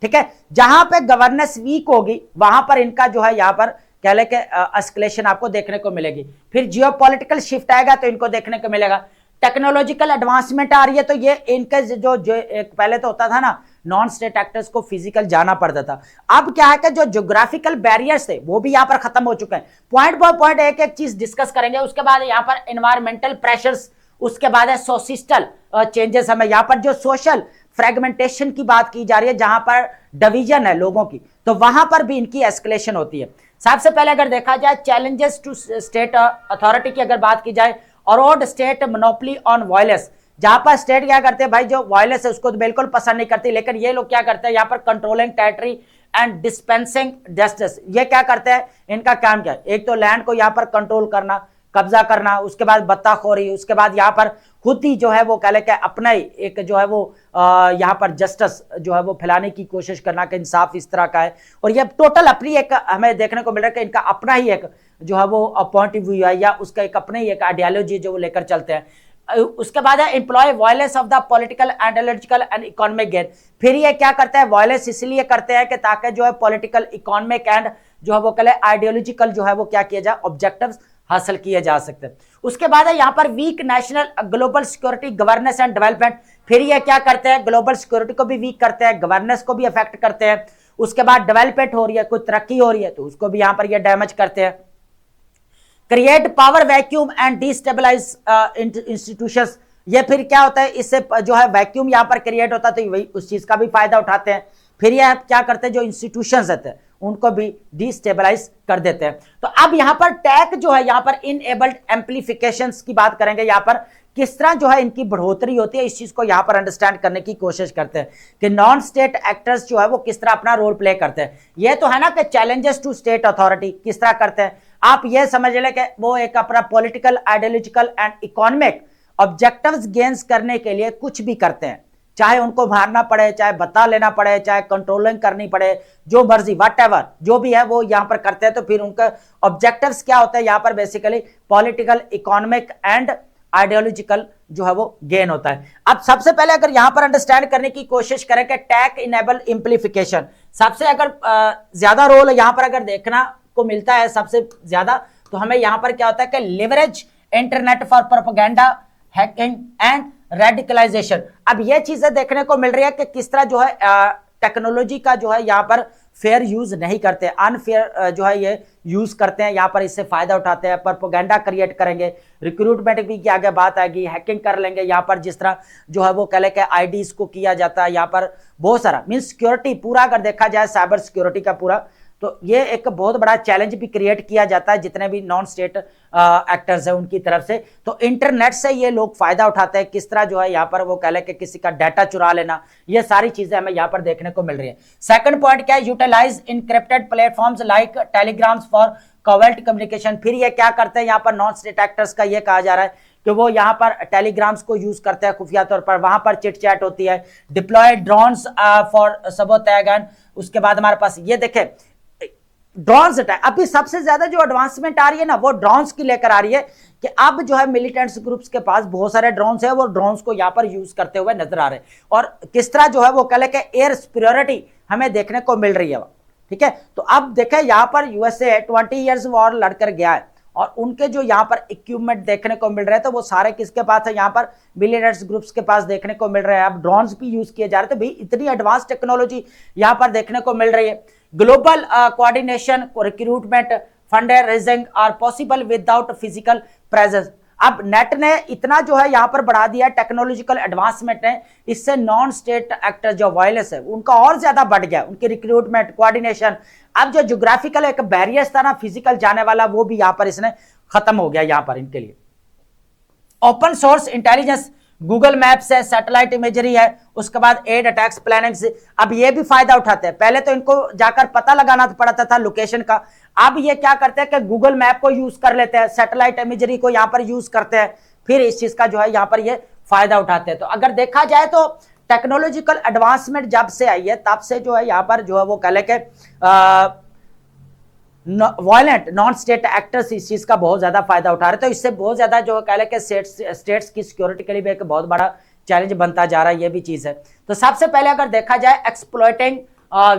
ठीक है, जहां पे गवर्नेंस वीक होगी वहां पर इनका जो है यहाँ पर कह ले के एस्केलेशन आपको देखने को मिलेगी। फिर जियोपॉलिटिकल शिफ्ट आएगा तो इनको देखने को मिलेगा। टेक्नोलॉजिकल एडवांसमेंट आ रही है तो ये इनके जो एक पहले तो होता था ना, नॉन स्टेट एक्टर्स को फिजिकल जाना पड़ता था, अब क्या है कि जो ज्योग्राफिकल बैरियर्स थे वो भी यहाँ पर खत्म हो चुके हैं। पॉइंट बाय पॉइंट एक एक चीज डिस्कस करेंगे। उसके बाद यहाँ पर एनवायरमेंटल प्रेशर्स, उसके बाद है सोसिस्टल चेंजेस, हमें यहाँ पर जो सोशल फ्रेगमेंटेशन की बात की जा रही है, जहां पर डिवीजन है लोगों की, तो वहां पर भी इनकी एस्केलेशन होती है। सबसे पहले अगर देखा जाए चैलेंजेस टू स्टेट अथॉरिटी की अगर बात की जाए, और स्टेट मोनोपोली ऑन वायलेंस, जहां पर स्टेट क्या करते हैं भाई, जो वायलेंस है उसको तो बिल्कुल पसंद नहीं करती, लेकिन ये लोग क्या करते हैं यहाँ पर controlling territory and dispensing justice. ये क्या करते हैं, इनका काम क्या है, एक तो लैंड को यहाँ पर कंट्रोल करना, कब्जा करना, उसके बाद बत्ताखोरी, उसके बाद यहाँ पर खुद ही जो है वो कह लेके अपना ही एक जो है वो यहाँ पर जस्टिस जो है वो फैलाने की कोशिश करना कि इंसाफ इस तरह का है। और ये टोटल अपनी एक हमें देखने को मिल रहा है कि इनका अपना ही एक जो है वो पॉइंट ऑफ व्यू है या उसका एक अपने ही एक आइडियोलॉजी जो वो लेकर चलते हैं। उसके बाद है employ violence of the political ideological and economic gain. फिर ये क्या करता है, वायलेंस इसलिए करते हैं कि ताकि जो है पॉलिटिकल इकोनॉमिक एंड जो है वो कह आइडियोलॉजिकल जो है वो क्या किया जाए, ऑब्जेक्टिव्स हासिल किए जा सकते हैं। उसके बाद है यहाँ पर weak national global security governance and development. फिर ये क्या करते हैं, ग्लोबल सिक्योरिटी को भी वीक करते हैं, गवर्नेंस को भी अफेक्ट करते हैं। उसके बाद डेवलपमेंट हो रही है, कोई तरक्की हो रही है तो उसको भी यहाँ पर ये डैमेज करते हैं। Create power vacuum and destabilise institutions. ये फिर क्या होता है, इससे जो है वैक्यूम यहाँ पर क्रिएट होता है तो वही उस चीज का भी फायदा उठाते हैं। फिर ये क्या करते हैं, जो इंस्टीट्यूशंस रहते हैं उनको भी डिस्टेबलाइज कर देते हैं। तो अब यहाँ पर टैग जो है, यहाँ पर इनएबल्ड एम्प्लीफिकेशंस की बात करेंगे, यहाँ पर किस तरह जो है इनकी बढ़ोतरी होती है, इस चीज को यहाँ पर अंडरस्टैंड करने की कोशिश करते हैं कि नॉन स्टेट एक्टर्स जो है वो किस तरह अपना रोल प्ले करते हैं। ये तो है ना कि चैलेंजेस टू स्टेट अथॉरिटी किस तरह करते हैं, आप ये समझ लें कि वो एक अपना political ideological and economic objectives gains करने के लिए कुछ भी करते हैं, चाहे उनको मारना पड़े, चाहे बता लेना पड़े, चाहे कंट्रोलिंग करनी पड़े, जो मर्जी व्हाटएवर जो भी है वो यहाँ पर करते हैं। तो फिर उनका ऑब्जेक्टिव्स क्या होता है यहाँ पर, basically political, economic and ideological जो है वो गेन होता है। अब सबसे पहले अगर यहां पर अंडरस्टैंड करने की कोशिश करें कि टैक इनेबल इम्प्लीफिकेशन, सबसे अगर ज्यादा रोल यहां पर अगर देखना को मिलता है सबसे ज्यादा, तो हमें यहां पर क्या होता है कि leverage internet for propaganda, hacking and radicalisation. अब ये चीजें देखने को मिल रही है कि किस तरह जो है टेक्नोलॉजी का जो है यहाँ पर फेयर यूज नहीं करते, अनफेयर जो है ये यूज करते हैं, यहाँ पर इससे फायदा उठाते हैं, प्रोपेगेंडा क्रिएट करेंगे, रिक्रूटमेंट भी की आगे बात आएगी, हैकिंग कर लेंगे यहाँ पर, जिस तरह जो है वो कह ले के आईडीज को किया जाता है यहाँ पर बहुत सारा, मीन सिक्योरिटी पूरा अगर देखा जाए साइबर सिक्योरिटी का पूरा, तो ये एक बहुत बड़ा चैलेंज भी क्रिएट किया जाता है जितने भी नॉन स्टेट एक्टर्स हैं उनकी तरफ से। तो इंटरनेट से ये लोग फायदा उठाते हैं, किस तरह जो है यहाँ पर वो कह ले कि किसी का डाटा चुरा लेना, ये सारी चीजें हमें यहाँ पर देखने को मिल रही है। सेकंड पॉइंट क्या है, utilize encrypted platforms like Telegrams for covert communication. फिर ये क्या करते हैं यहाँ पर नॉन स्टेट एक्टर्स का ये कहा जा रहा है कि वो यहाँ पर टेलीग्राम्स को यूज करते हैं खुफिया तौर पर, वहां पर चिट चैट होती है, डिप्लॉय ड्रोन्स फॉर सबोटैग, एंड उसके बाद हमारे पास ये देखें ड्रोन्स अटैक। अभी सबसे ज्यादा जो एडवांसमेंट आ रही है ना वो ड्रोन्स की लेकर आ रही है कि अब जो है मिलिटेंट्स ग्रुप्स के पास बहुत सारे ड्रोन्स है, वो ड्रोन्स को यहाँ पर यूज करते हुए नजर आ रहे हैं, और किस तरह जो है वो कह ले कि एयर सुपीरियरिटी हमें देखने को मिल रही है। ठीक है, तो अब देखें यहाँ पर यूएसए 20 ईयर्स वॉर लड़कर गया है, और उनके जो यहाँ पर इक्विपमेंट देखने को मिल रहे हैं तो वो सारे किसके पास है, यहाँ पर मिलिटेंट्स ग्रुप्स के पास देखने को मिल रहे हैं। अब ड्रोन्स भी यूज किए जा रहे हैं, तो भाई इतनी एडवांस टेक्नोलॉजी यहाँ पर देखने को मिल रही है। Global coordination, recruitment, fund raising are possible without physical presence. अब नेट ने इतना जो है यहाँ पर बढ़ा दिया, टेक्नोलॉजिकल एडवांसमेंट ने, इससे नॉन स्टेट एक्टर जो वायलेंस है उनका और ज्यादा बढ़ गया, उनकी रिक्रूटमेंट, कोऑर्डिनेशन। अब जो ज्योग्राफिकल एक बैरियर था ना फिजिकल जाने वाला, वो भी यहाँ पर इसने खत्म हो गया यहाँ पर इनके लिए। Open source intelligence, Google maps है, सैटेलाइट इमेजरी है, उसके बाद एड अटैक्स प्लानिंग से अब ये भी फायदा उठाते हैं। पहले तो इनको जाकर पता लगाना पड़ता था लोकेशन का, अब ये क्या करते हैं कि गूगल मैप को यूज कर लेते हैं, सैटेलाइट इमेजरी को यहाँ पर यूज करते हैं, फिर इस चीज का जो है यहाँ पर ये फायदा उठाते हैं। तो अगर देखा जाए तो टेक्नोलॉजिकल एडवांसमेंट जब से आई है तब से जो है यहाँ पर जो है वो कह ले के वायलेंट नॉन स्टेट एक्टर्स इस चीज का बहुत ज्यादा फायदा उठा रहे, तो इससे बहुत ज्यादा जो कह लें कि स्टेट्स की सिक्योरिटी के लिए भी एक बहुत बड़ा चैलेंज बनता जा रहा है, ये भी चीज है। तो सबसे पहले अगर देखा जाए एक्सप्लॉइटिंग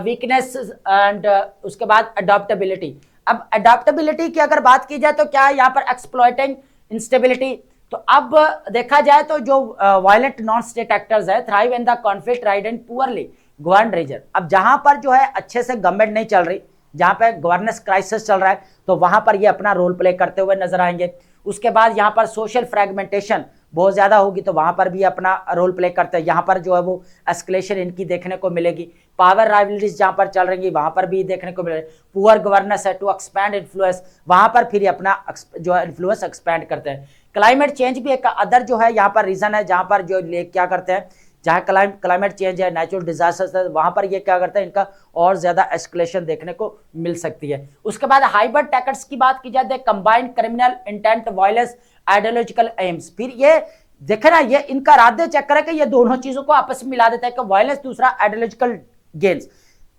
वीकनेस एंड उसके बाद अडॉप्टेबिलिटी। अब अडॉप्टेबिलिटी की अगर बात की जाए तो क्या है यहाँ पर एक्सप्लॉइटिंग इंस्टेबिलिटी। तो अब देखा जाए तो जो वायलेंट नॉन स्टेट एक्टर्स है thrive in the conflict ridden poorly govern region. अब जहां पर जो है अच्छे से गवर्नमेंट नहीं चल रही, जहां पे गवर्नेंस क्राइसिस चल रहा है, तो वहां पर ये अपना रोल प्ले करते हुए नजर आएंगे। उसके बाद यहाँ पर सोशल फ्रैगमेंटेशन बहुत ज्यादा होगी, तो वहां पर भी अपना रोल प्ले करते हैं, यहाँ पर जो है वो एस्केलेशन इनकी देखने को मिलेगी। पावर राइवलरीज जहां पर चल रही वहां पर भी देखने को मिलेगी। पुअर गवर्नेंस है टू एक्सपैंड इन्फ्लुएंस, वहां पर फिर अपना जो है इन्फ्लुएंस एक्सपैंड करते हैं। क्लाइमेट चेंज भी एक अदर जो है यहाँ पर रीजन है, जहां पर जो क्या करते हैं, जहां क्लाइमेट चेंज है, नेचुरल डिजास्टर्स है, वहां पर ये क्या करता है, इनका और ज्यादा एस्केलेशन देखने को मिल सकती है। उसके बाद हाइब्रिड अटैकर्स की बात की जाए, combined criminal intent, violence, ideological AIIMS. फिर ये देखे ना, ये इनका राध्य चक्कर है कि ये दोनों चीजों को आपस में मिला देता है कि वायलेंस दूसरा ideological gains.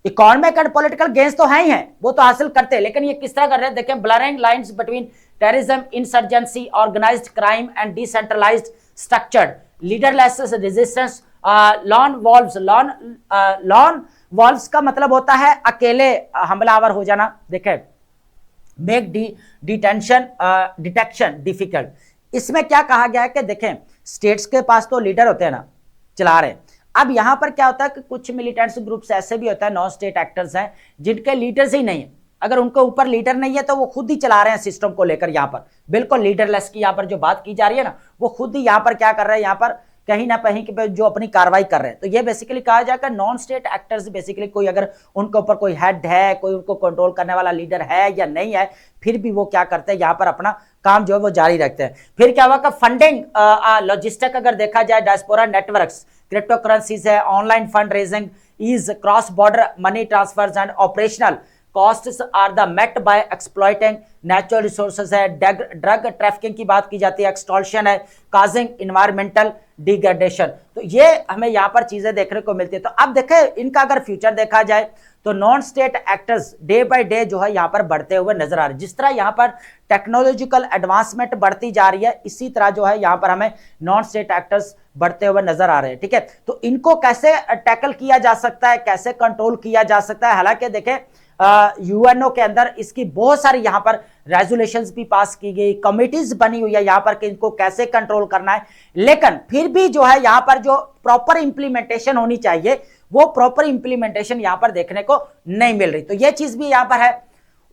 Economic and political gains तो है ही हैं, वो तो हासिल करते हैं, लेकिन ये किस तरह कर रहे हैं देखें, blurring lines between terrorism, insurgency, organised crime and decentralised structured leaderless resistance, lone wolves का मतलब होता है अकेले हमलावर हो जाना। देखें, मेक डिटेक्शन डिफिकल्ट। इसमें क्या कहा गया है कि देखें, स्टेट्स के पास तो लीडर होते हैं ना, चला रहे हैं। अब यहां पर क्या होता है कि कुछ मिलिटेंट्स ग्रुप्स ऐसे भी होता है, नॉन स्टेट एक्टर्स हैं, जिनके लीडर्स ही नहीं है। अगर उनके ऊपर लीडर नहीं है तो वो खुद ही चला रहे हैं सिस्टम को लेकर, यहाँ पर बिल्कुल लीडरलेस की यहाँ पर जो बात की जा रही है ना, वो खुद ही यहाँ पर क्या कर रहे हैं, यहाँ पर कहीं ना कहीं पे जो अपनी कार्रवाई कर रहे हैं। तो ये बेसिकली कहा जाएगा नॉन स्टेट एक्टर्स बेसिकली कोई अगर उनके ऊपर कोई हेड है, कोई उनको कंट्रोल करने वाला लीडर है या नहीं है, फिर भी वो क्या करते हैं, यहाँ पर अपना काम जो है वो जारी रखते हैं। फिर क्या हुआ कि फंडिंग लॉजिस्टिक अगर देखा जाए, डायस्पोरा नेटवर्क्स, क्रिप्टो करेंसीज है, online fund raising, ease cross border money transfers and operational costs are the met by exploiting natural resources है। ड्रग ट्रैफिकिंग की बात की जाती है, एक्सटॉर्शन है, काजिंग इन्वायरमेंटल डिग्रेडेशन। तो ये हमें यहाँ पर चीजें देखने को मिलती है। तो अब देखें इनका अगर फ्यूचर देखा जाए तो non state actors day by day जो है यहाँ पर बढ़ते हुए नजर आ रहे हैं। जिस तरह यहाँ पर टेक्नोलॉजिकल एडवांसमेंट बढ़ती जा रही है, इसी तरह जो है यहाँ पर हमें नॉन स्टेट एक्टर्स बढ़ते हुए नजर आ रहे हैं। ठीक है, तो इनको कैसे टैकल किया जा सकता है, कैसे कंट्रोल किया जा सकता है? हालांकि देखें यूएनओ के अंदर इसकी बहुत सारी यहाँ पर रेजोल्यूशंस भी पास की गई, कमिटीज बनी हुई है यहाँ पर कि इनको कैसे कंट्रोल करना है, लेकिन फिर भी जो है यहाँ पर जो प्रॉपर इंप्लीमेंटेशन होनी चाहिए वो प्रॉपर इंप्लीमेंटेशन यहाँ पर देखने को नहीं मिल रही। तो ये चीज भी यहाँ पर है।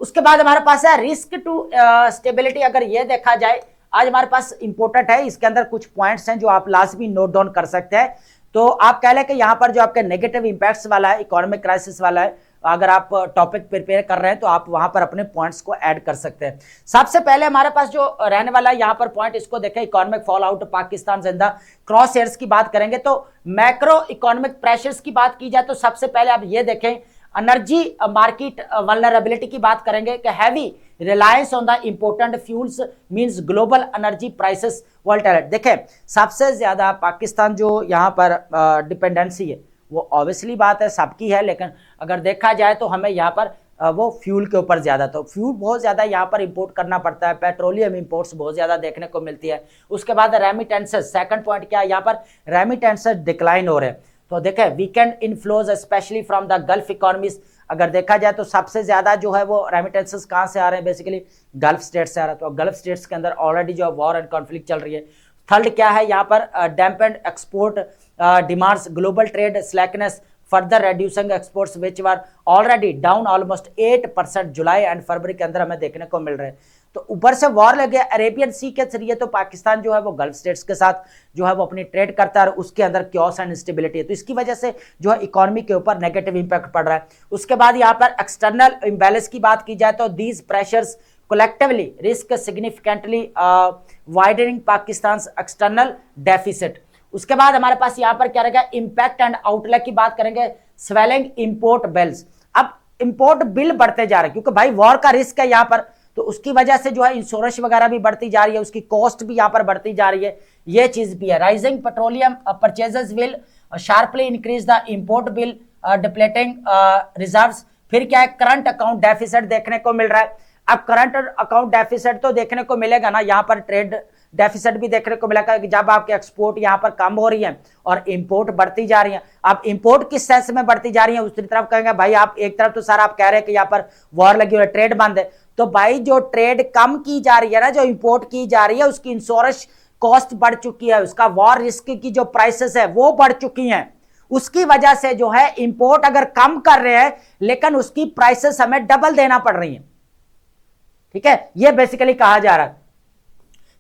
उसके बाद हमारे पास है रिस्क टू स्टेबिलिटी। अगर ये देखा जाए आज हमारे पास इंपोर्टेंट है, इसके अंदर कुछ पॉइंट्स हैं जो आप लाजमी नोट डाउन कर सकते हैं। तो आप कह लें कि यहाँ पर जो आपके नेगेटिव इंपैक्ट्स वाला है, इकोनॉमिक क्राइसिस वाला है, अगर आप टॉपिक प्रिपेयर कर रहे हैं तो आप वहां पर अपने पॉइंट्स को ऐड कर सकते हैं। सबसे पहले हमारे पास जो रहने वाला है यहाँ पर पॉइंट, इसको देखें, इकोनॉमिक फॉल आउट पाकिस्तान जिंदा क्रॉस एयर्स की बात करेंगे तो मैक्रो इकोनॉमिक प्रेशर्स की बात की जाए तो सबसे पहले आप ये देखें एनर्जी मार्केट वल्नरेबिलिटी की बात करेंगे कि heavy reliance on the important fuels means global energy prices volatility. देखें सबसे ज्यादा पाकिस्तान जो यहाँ पर डिपेंडेंसी है वो ऑब्वियसली बात है सबकी है, लेकिन अगर देखा जाए तो हमें यहाँ पर वो फ्यूल के ऊपर ज्यादा, तो फ्यूल बहुत ज्यादा यहाँ पर इंपोर्ट करना पड़ता है, पेट्रोलियम इंपोर्ट्स बहुत ज्यादा देखने को मिलती है। उसके बाद रेमिटेंसेस, सेकंड पॉइंट क्या है यहाँ पर, रेमिटेंसेस डिक्लाइन हो रहे हैं। तो देखें weekend inflows specially from the gulf economies, अगर देखा जाए तो सबसे ज्यादा जो है वो रेमिटेंसेस कहाँ से आ रहे हैं, बेसिकली गल्फ स्टेट से आ रहा है। तो गल्फ स्टेट्स के अंदर ऑलरेडी जो वॉर एंड कॉन्फ्लिक्ट चल रही है। थर्ड क्या है यहाँ पर, dampened export demands, global trade slackness further reducing exports which were already down almost 8% July and February के अंदर हमें देखने को मिल रहे हैं। तो ऊपर से वॉर लगे अरेबियन सी के जरिए, तो पाकिस्तान जो है वो गल्फ स्टेट्स के साथ जो है वो अपनी ट्रेड करता है और उसके अंदर क्योस एंड इंस्टेबिलिटी है, तो इसकी वजह से जो है इकोनॉमी के ऊपर नेगेटिव इंपैक्ट पड़ रहा है। उसके बाद यहाँ पर एक्सटर्नल इम्बैलेंस की बात की जाए तो these pressures collectively risk significantly widening Pakistan's external deficit। उसके बाद हमारे पास यहाँ पर क्या रहेगा, इम्पैक्ट एंड आउटलुक की बात करेंगे, स्वेलिंग इंपोर्ट बिल्स। अब इंपोर्ट बिल बढ़ते जा रहे हैं क्योंकि भाई वॉर का रिस्क है यहाँ पर, तो उसकी वजह से जो है इंश्योरेंस वगैरह भी बढ़ती जा रही है, उसकी कॉस्ट भी यहाँ पर बढ़ती जा रही है, ये चीज भी है। Rising petroleum purchases will sharply increase the import bill depleting reserves. फिर क्या है, करंट अकाउंट डेफिसिट देखने को मिल रहा है। अब करंट अकाउंट डेफिसिट तो देखने को मिलेगा ना, यहाँ पर ट्रेड डेफिसिट भी देखने को मिलेगा कि जब आपके एक्सपोर्ट यहाँ पर कम हो रही है और इंपोर्ट बढ़ती जा रही है। अब इंपोर्ट किस सेंस में बढ़ती जा रही है, दूसरी तरफ कहेंगे भाई आप एक तरफ तो सर आप कह रहे हैं कि यहाँ पर वॉर लगी हुई है, ट्रेड बंद है, तो भाई जो ट्रेड कम की जा रही है ना, जो इंपोर्ट की जा रही है उसकी इंश्योरेंस कॉस्ट बढ़ चुकी है, उसका वॉर रिस्क की जो प्राइसेस है वो बढ़ चुकी हैं, उसकी वजह से जो है इंपोर्ट अगर कम कर रहे हैं लेकिन उसकी प्राइसेस हमें डबल देना पड़ रही है। ठीक है, ये बेसिकली कहा जा रहा है।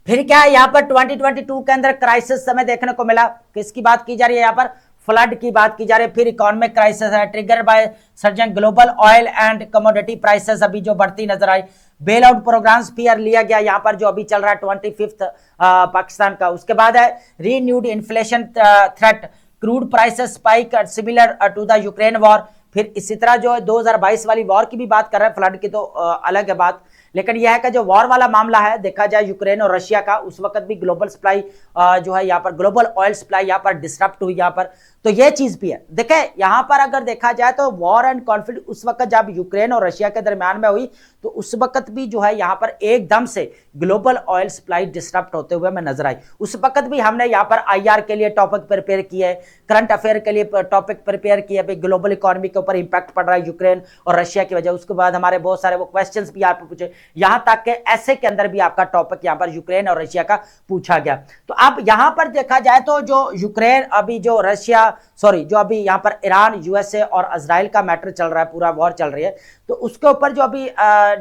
फिर क्या है यहाँ पर 2022 के अंदर क्राइसिस हमें देखने को मिला, किसकी बात की जा रही है यहाँ पर, फ्लड की बात की जा रही है। फिर इकोनॉमिक क्राइसिस है trigger by surging global oil and commodity prices अभी जो बढ़ती नजर आई। बेल आउट प्रोग्राम्स फिर लिया गया यहाँ पर जो अभी चल रहा है 25 पाकिस्तान का। उसके बाद है renewed inflation threat, crude prices spike similar to the Ukraine war. फिर इसी तरह जो 2022 वाली वॉर की भी बात कर रहे हैं, फ्लड की तो अलग है बात, लेकिन यह है कि जो वॉर वाला मामला है देखा जाए यूक्रेन और रशिया का, उस वक्त भी ग्लोबल सप्लाई जो है यहाँ पर ग्लोबल ऑयल सप्लाई यहाँ पर डिस्टर्ब हुई यहाँ पर, तो ये चीज भी है। देखें यहाँ पर अगर देखा जाए तो वॉर एंड कॉन्फ्लिक्ट उस वक्त जब यूक्रेन और रशिया के दरमियान में हुई तो उस वक्त भी जो है यहाँ पर एकदम से ग्लोबल ऑयल सप्लाई डिस्टर्ब होते हुए हमें नजर आई। उस वक्त भी हमने यहाँ पर IR के लिए टॉपिक प्रिपेयर किया है, करंट अफेयर के लिए टॉपिक प्रिपेयर किया है, ग्लोबल इकोनॉमी के ऊपर इंपैक्ट पड़ रहा है यूक्रेन और रशिया की वजह। उसके बाद हमारे बहुत सारे वो क्वेश्चंस भी आप पूछे, यहाँ तक के ऐसे के अंदर भी आपका टॉपिक यहाँ पर यूक्रेन और रशिया का पूछा गया। तो अब यहाँ पर देखा जाए तो जो यूक्रेन अभी जो रशिया जो अभी यहाँ पर ईरान USA और इजराइल का मैटर चल रहा है, पूरा वॉर चल रही है, तो उसके ऊपर जो अभी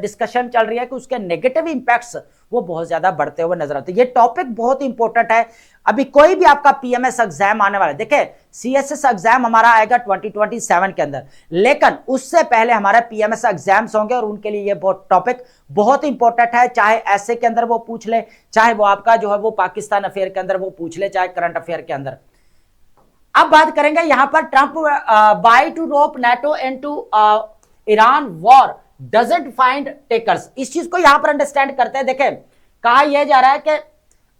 डिस्कशन चल रही है कि उसके नेगेटिव इंपैक्ट्स वो बहुत ज्यादा बढ़ते हुए नजर आते हैं। ये टॉपिक बहुत इंपॉर्टेंट है। अभी कोई भी आपका PMS एग्जाम आने वाला है, देखे CSS एग्जाम हमारा आएगा 2027 के अंदर, लेकिन उससे पहले हमारे PMS एग्जाम्स होंगे और उनके लिए ये बहुत टॉपिक बहुत इंपॉर्टेंट है। चाहे ऐसे के अंदर वो पूछ ले, चाहे वो आपका जो है वो पाकिस्तान अफेयर के अंदर वो पूछ ले, चाहे करंट अफेयर के अंदर। अब बात करेंगे यहां पर Trump bid to rope NATO into Iran war doesn't find takers. इस चीज को यहां पर अंडरस्टैंड करते हैं। देखें कहा यह जा रहा है कि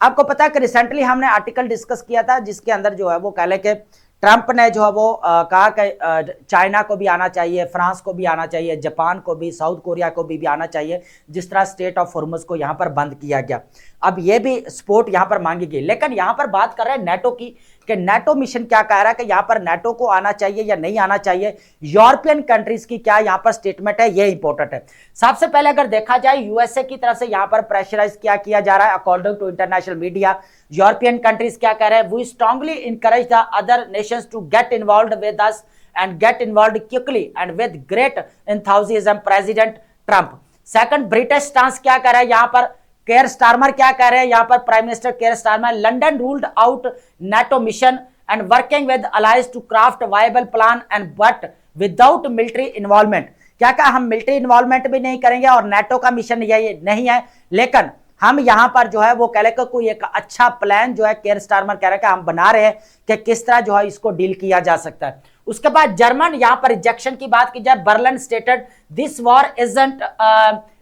आपको पता है कि रिसेंटली हमने आर्टिकल डिस्कस किया था जिसके अंदर जो है वो कह ले कि ट्रंप ने जो है वो कहा कि चाइना को भी आना चाहिए, फ्रांस को भी आना चाहिए, जापान को भी, साउथ कोरिया को भी आना चाहिए, जिस तरह स्टेट ऑफ हॉर्मुज को यहां पर बंद किया गया। अब ये भी सपोर्ट यहां पर मांगी गई। लेकिन यहां पर बात कर रहे हैं नेटो की कि नेटो मिशन क्या कह रहा है कि यहां पर नेटो को आना चाहिए या नहीं आना चाहिए। यूरोपियन कंट्रीज की क्या यहां पर स्टेटमेंट है, ये इंपॉर्टेंट है। सबसे पहले अगर देखा जाए यूएसए की तरफ से यहां पर प्रेशराइज क्या किया जा रहा है according to international media. European countries क्या कह रहे हैं, we strongly encourage the other nations to get involved with us and get involved quickly and with great enthusiasm President Trump. Second, British stance क्या कह रहा है यहां पर, केयर स्टारमर क्या कह रहे हैं यहां पर, prime minister care Starmer, London ruled out NATO mission and working with allies to craft a viable plan and but without military involvement। क्या कहा, हम मिलिट्री इन्वॉल्वमेंट भी नहीं करेंगे और नेटो का मिशन ये नहीं है, लेकिन हम यहां पर जो है वो कह लेकर कोई एक अच्छा प्लान जो है केयर स्टारमर कह रहे हैं हम बना रहे हैं कि किस तरह जो है इसको डील किया जा सकता है। उसके बाद जर्मन यहां पर रिजेक्शन की बात की जाए, Berlin stated this war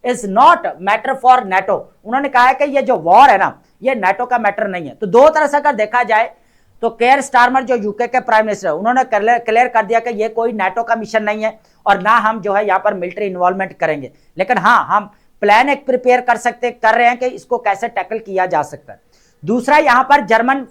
is not matter for NATO. उन्होंने कहा है कि ये जो वॉर है ना ये नेटो का मैटर नहीं है। तो दो तरह से अगर देखा जाए तो केयर स्टारमर जो यूके के प्राइम मिनिस्टर उन्होंने क्लियर कर दिया कि ये कोई नेटो का मिशन नहीं है और ना हम जो है यहाँ पर मिलिट्री इन्वॉल्वमेंट करेंगे, लेकिन हाँ हम प्लान एक प्रिपेयर कर रहे हैं कि इसको कैसे टैकल किया जा सकता है। दूसरा, यहाँ पर जर्मन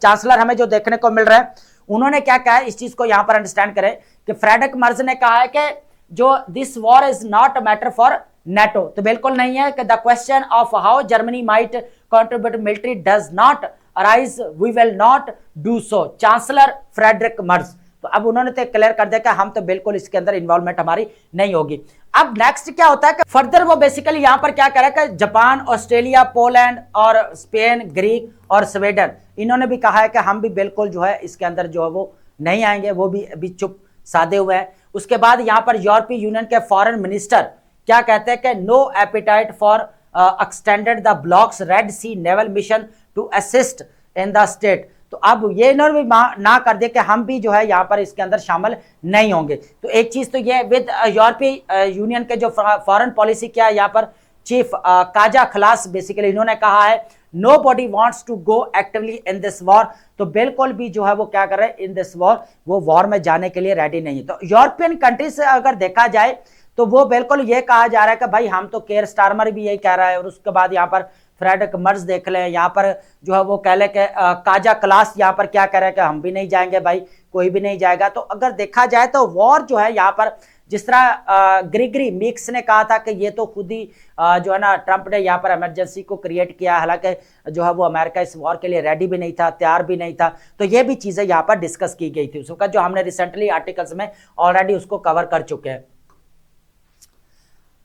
चांसलर हमें जो देखने को मिल रहा है, उन्होंने क्या कहा है इस चीज को यहाँ पर अंडरस्टैंड करें कि फ्रेडरिक मर्ज ने कहा है कि जो this war is not matter for NATO. तो बिल्कुल नहीं है कि the question of how Germany might contribute military does not arise, we will not do so, chancellor Friedrich Merz. तो अब उन्होंने तो क्लियर कर दिया कि हम तो बिल्कुल इसके अंदर इन्वॉल्वमेंट हमारी नहीं होगी। अब नेक्स्ट क्या होता है कि फर्दर वो बेसिकली यहां पर क्या करें कि जापान, ऑस्ट्रेलिया, पोलैंड और स्पेन, ग्रीक और स्वीडन इन्होंने भी कहा है कि हम भी बिल्कुल जो है इसके अंदर जो है वो नहीं आएंगे, वो भी अभी चुप साधे हुए हैं। उसके बाद यहां पर यूरोपीय यूनियन के फॉरेन मिनिस्टर क्या कहते हैं कि no appetite for extended the bloc's Red Sea naval mission to assist in the state. तो अब ये इन्होंने भी ना कर दे कि हम भी जो है यहाँ पर इसके अंदर शामिल नहीं होंगे। तो एक चीज तो ये विद यूरोपीय यूनियन के जो फॉरेन पॉलिसी क्या है यहाँ पर चीफ काजा खलास बेसिकली इन्होंने कहा है nobody wants to go actively in this war. तो बिल्कुल भी जो है वो क्या कर रहे हैं इन दिस वॉर, वो वॉर में जाने के लिए रेडी नहीं है। तो यूरोपियन कंट्री से अगर देखा जाए तो वो बिल्कुल ये कहा जा रहा है कि भाई हम तो, केयर स्टारमर भी यही कह रहा है और उसके बाद यहाँ पर फ्रेडरिक मर्ज देख लें, यहाँ पर जो है वो कह ले कि काजा क्लास यहाँ पर क्या कह रहे हैं कि हम भी नहीं जाएंगे, भाई कोई भी नहीं जाएगा। तो अगर देखा जाए तो वॉर जो है यहाँ पर जिस तरह ग्रिगरी मिक्स ने कहा था कि ये तो खुद ही जो है ना ट्रंप ने यहाँ पर इमरजेंसी को क्रिएट किया, हालांकि जो है वो अमेरिका इस वॉर के लिए रेडी भी नहीं था, तैयार भी नहीं था। तो ये भी चीजें यहाँ पर डिस्कस की गई थी उसका, जो हमने रिसेंटली आर्टिकल्स में ऑलरेडी उसको कवर कर चुके हैं।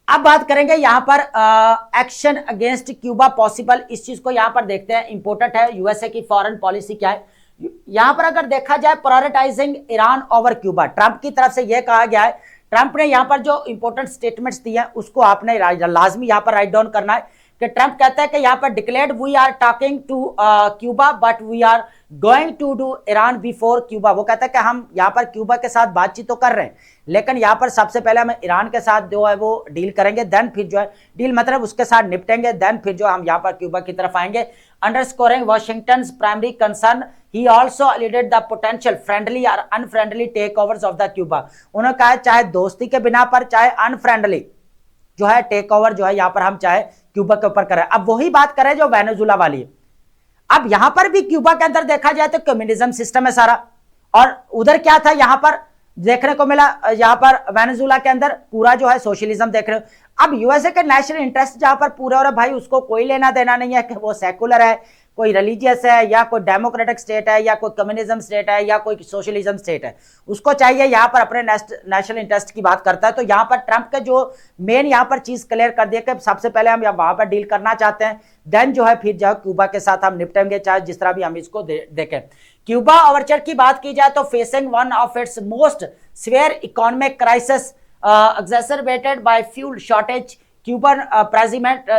अब बात करेंगे यहां पर एक्शन अगेंस्ट क्यूबा पॉसिबल, इस चीज को यहां पर देखते हैं, इंपॉर्टेंट है यूएसए की फॉरेन पॉलिसी क्या है। यहां पर अगर देखा जाए prioritising Iran over Cuba, Trump की तरफ से यह कहा गया है, ट्रंप ने यहां पर जो इंपॉर्टेंट स्टेटमेंट्स दिए हैं उसको आपने लाजमी यहां पर राइट डाउन करना है कि ट्रंप कहता है कि यहां पर declared we are talking to Cuba but we are going to do Iran before Cuba. वो कहता है कि हम यहां पर क्यूबा के साथ बातचीत तो कर रहे हैं, लेकिन यहां पर सबसे पहले हम ईरान के साथ जो है वो डील करेंगे, देन फिर जो है डील मतलब उसके साथ निपटेंगे, देन फिर जो हम यहां पर क्यूबा की तरफ आएंगे। Underscoring Washington's primary concern he also alluded the potential friendly और unfriendly takeovers of the Cuba. उन्होंने कहा चाहे दोस्ती के बिना पर चाहे अनफ्रेंडली जो है टेक ओवर जो है यहां पर हम चाहे क्यूबा के ऊपर करें। अब वही बात करें जो वेनेजुला वाली है। अब यहां पर भी क्यूबा के अंदर देखा जाए तो कम्युनिज्म सिस्टम है सारा, और उधर क्या था यहां पर देखने को मिला, यहां पर वेनेजुला के अंदर पूरा जो है सोशलिज्म देख रहे हो। अब यूएसए के नेशनल इंटरेस्ट जहां पर पूरे हो रहे भाई, उसको कोई लेना देना नहीं है कि वो सेकुलर है, कोई रिलीजियस है या कोई डेमोक्रेटिक स्टेट है या कोई कम्युनिज्म स्टेट है या कोई सोशलिज्म स्टेट है, उसको चाहिए यहाँ पर अपने नेशनल इंटरेस्ट की बात करता है। तो यहाँ पर ट्रंप के जो मेन यहाँ पर चीज क्लियर कर दिया कि सबसे पहले हम वहां पर डील करना चाहते हैं, देन जो है फिर जो है क्यूबा के साथ हम निपटेंगे, चाहे जिस तरह भी हम इसको देखें। क्यूबा ओवरचर की बात की जाए तो facing one of its most severe economic crisis exacerbated by fuel shortage. Cuban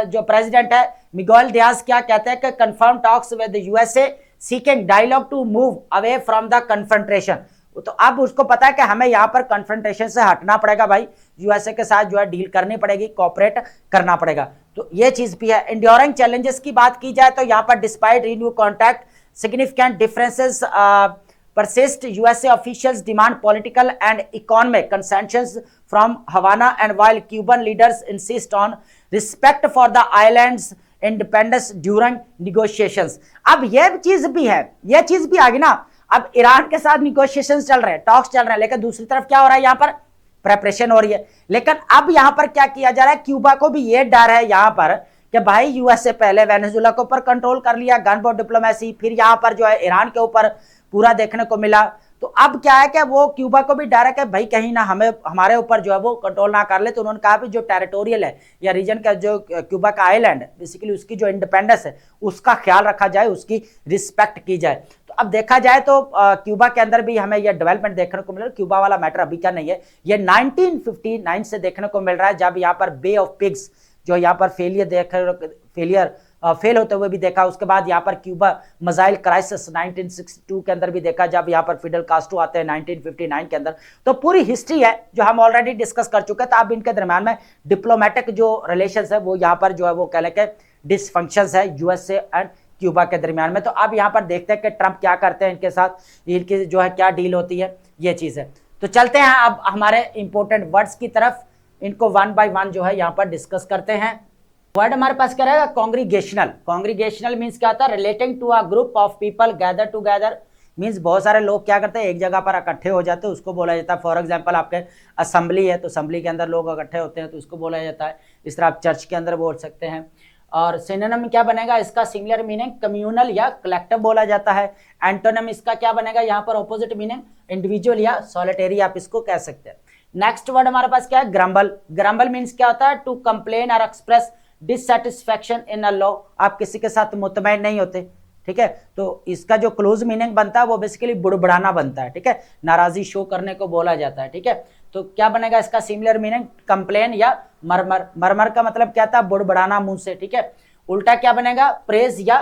जो प्रेसिडेंट है मिगुएल डियाज क्या कहते हैं कि confirm talks with USA seeking dialogue to move away from the confrontation. तो अब उसको पता है कि हमें यहाँ पर कन्फ्रंटेशन से हटना पड़ेगा भाई, यूएसए के साथ जो है डील करनी पड़ेगी, कोऑपरेट करना पड़ेगा। तो ये चीज भी है। इंड्योरिंग चैलेंजेस की बात की जाए तो यहाँ पर despite renew contact significant differences persist, USA officials demand political and economic concessions from Havana, and while Cuban leaders insist on respect for the island's independence during negotiations। अब ये चीज भी है, ये चीज भी आ गई ना। अब ईरान के साथ निगोशिएशंस चल रहे हैं, टॉक्स चल रहे हैं, लेकिन दूसरी तरफ क्या हो रहा है, यहाँ पर प्रेपरेशन हो रही है। लेकिन अब यहाँ पर क्या किया जा रहा है, क्यूबा को भी ये डर है यहाँ पर कि भाई यूएसए पहले वेनेजुएला के ऊपर कंट्रोल कर लिया, गन बोट डिप्लोमेसी, फिर यहाँ पर जो है ईरान के ऊपर पूरा देखने को मिला। तो अब क्या है कि वो क्यूबा को भी डर है कि भाई कहीं ना हमें हमारे ऊपर जो है वो कंट्रोल ना कर ले। तो उन्होंने कहा भी जो टेरिटोरियल है या रीजन का जो क्यूबा का आइलैंड बेसिकली उसकी जो इंडिपेंडेंस है उसका ख्याल रखा जाए, उसकी रिस्पेक्ट की जाए। तो अब देखा जाए तो क्यूबा के अंदर भी हमें यह डेवलपमेंट देखने को मिल रहा है। क्यूबा वाला मैटर अभी क्या नहीं है, ये 1959 से देखने को मिल रहा है, जब यहाँ पर बे ऑफ पिग्स जो यहाँ पर फेल होते हुए भी देखा। उसके बाद यहाँ पर क्यूबा मिसाइल क्राइसिस 1962 के अंदर भी देखा, जब यहाँ पर फिडेल कास्ट्रो आते हैं 1959 के अंदर। तो पूरी हिस्ट्री है जो हम ऑलरेडी डिस्कस कर चुके हैं। तो अब इनके दरम्यान में डिप्लोमेटिक जो रिलेशंस है वो यहाँ पर जो है वो कह लें कि डिसफंक्शंस है यूएसए एंड क्यूबा के दरमियान में। तो अब यहाँ पर देखते हैं कि ट्रंप क्या करते हैं इनके साथ, इनकी जो है क्या डील होती है, ये चीज़ है। तो चलते हैं अब हमारे इंपॉर्टेंट वर्ड्स की तरफ, इनको वन बाय वन जो है यहाँ पर डिस्कस करते हैं। वर्ड हमारे पास क्या रहेगा, कॉन्ग्रीगेशनल। कॉन्ग्रीगेशनल मीन्स क्या होता है, relating to a group of people gather together, means बहुत सारे लोग क्या करते हैं एक जगह पर इकट्ठे हो जाते हैं, उसको बोला जाता है। फॉर एग्जांपल आपके असेंबली है तो असेंबली के अंदर लोग इकट्ठे होते हैं तो उसको बोला जाता है। इस तरह आप चर्च के अंदर बोल सकते हैं। और सिनोनिम में क्या बनेगा, इसका सिमिलर मीनिंग कम्युनल या कलेक्टिव बोला जाता है। एंटोनिम इसका क्या बनेगा, यहाँ पर ऑपोजिट मीनिंग इंडिविजुअल या सॉलिटरी आप इसको कह सकते हैं। नेक्स्ट वर्ड हमारे पास क्या है, ग्रम्बल। ग्रम्बल मीन्स क्या होता है, टू कंप्लेन और express dissatisfaction in a law, आप किसी के साथ मुतमईन नहीं होते, ठीक है। तो इसका जो क्लोज मीनिंग बनता है वो बेसिकली बुड़बड़ाना बनता है, ठीक है, नाराजी शो करने को बोला जाता है, ठीक है। तो क्या बनेगा इसका सिमिलर मीनिंग, कंप्लेन या मरमर। मरमर का मतलब क्या था, बुड़बड़ाना मुंह से, ठीक है। उल्टा क्या बनेगा, प्रेज या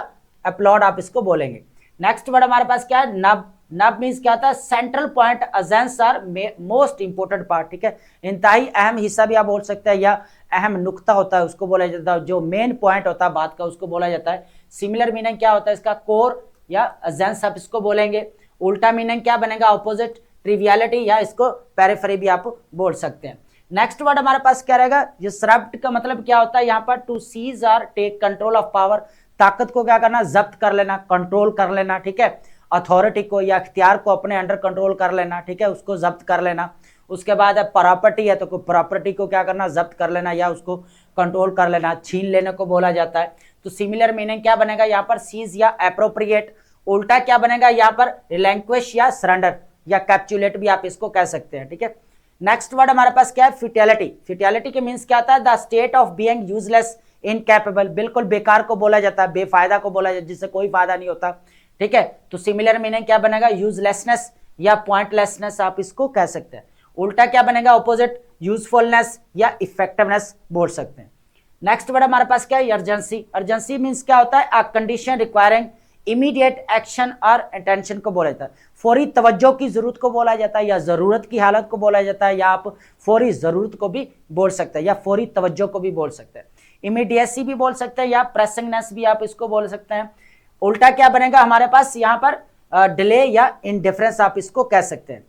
अपलॉड आप इसको बोलेंगे। नेक्स्ट वर्ड हमारे पास क्या है, नब। नब मीन्स क्या होता है, central point, agents are most important part, ठीक है, इंतहाई अहम हिस्सा भी आप बोल सकते हैं, या अहम नुक्ता होता है उसको बोला जाता है, जो मेन पॉइंट होता है बात का उसको बोला जाता है। सिमिलर मीनिंग क्या होता है इसका, कोर या अजेंस आप इसको बोलेंगे। उल्टा मीनिंग क्या बनेगा, ऑपोजिट, ट्रिवियलिटी या इसको पेरिफेरी भी आप बोल सकते हैं। नेक्स्ट वर्ड हमारे पास क्या रहेगा, डिसरप्ट का मतलब क्या होता है यहाँ पर, टू सीज और टेक कंट्रोल ऑफ पावर, ताकत को क्या करना, जब्त कर लेना, कंट्रोल कर लेना, ठीक है। अथॉरिटी को या इख्तियार को अपने अंडर कंट्रोल कर लेना, ठीक है, उसको जब्त कर लेना। उसके बाद प्रॉपर्टी है तो प्रॉपर्टी को क्या करना, जब्त कर लेना या उसको कंट्रोल कर लेना, छीन लेने को बोला जाता है। तो सिमिलर मीनिंग क्या बनेगा यहाँ पर, सीज या एप्रोप्रिएट। उल्टा क्या बनेगा यहाँ पर, रिलैंक्विश या सरेंडर या कैप्चुलेट भी आप इसको कह सकते हैं, ठीक है। नेक्स्ट वर्ड हमारे पास क्या है, फिटेलिटी। फिटेलिटी के मीन्स क्या होता है, the state of being useless incapable, बिल्कुल बेकार को बोला जाता है, बेफायदा को बोला जाता है, जिससे कोई फायदा नहीं होता, ठीक है। तो सिमिलर मीनिंग क्या बनेगा, यूजलेसनेस या पॉइंटलेसनेस आप इसको कह सकते हैं। उल्टा क्या बनेगा, ऑपोजिट, यूजफुलनेस या इफेक्टिवनेस बोल सकते हैं। नेक्स्ट वर्ड हमारे पास क्या है, अर्जेंसी। अर्जेंसी मीन्स क्या होता है, a condition requiring immediate action और अटेंशन को बोला जाता है, फौरी तवज्जो की जरूरत को बोला जाता है, या जरूरत की हालत को बोला जाता है, या आप फौरी जरूरत को भी बोल सकते हैं, या फौरी तवज्जो को भी बोल सकते हैं। इमीडिएसी भी बोल सकते हैं, या प्रेसिंगनेस भी आप इसको बोल सकते हैं। उल्टा क्या बनेगा हमारे पास यहाँ पर, डिले या इंडिफरेंस आप इसको कह सकते हैं।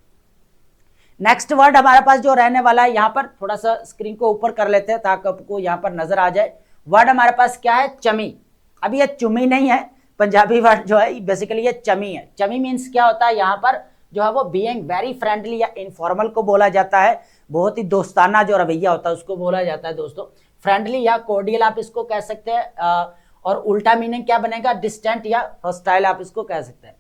नेक्स्ट वर्ड हमारे पास जो रहने वाला है, यहाँ पर थोड़ा सा स्क्रीन को ऊपर कर लेते हैं ताकि आपको यहाँ पर नजर आ जाए। वर्ड हमारे पास क्या है, चमी। अभी ये चुमी नहीं है, पंजाबी वर्ड जो है बेसिकली ये चमी है। चमी मीन्स क्या होता है, यहाँ पर जो है वो बीइंग वेरी फ्रेंडली या इनफॉर्मल को बोला जाता है, बहुत ही दोस्ताना जो रवैया होता है उसको बोला जाता है दोस्तों। फ्रेंडली या कोर्डियल आप इसको कह सकते हैं। और उल्टा मीनिंग क्या बनेगा, डिस्टेंट या हॉस्टाइल आप इसको कह सकते हैं।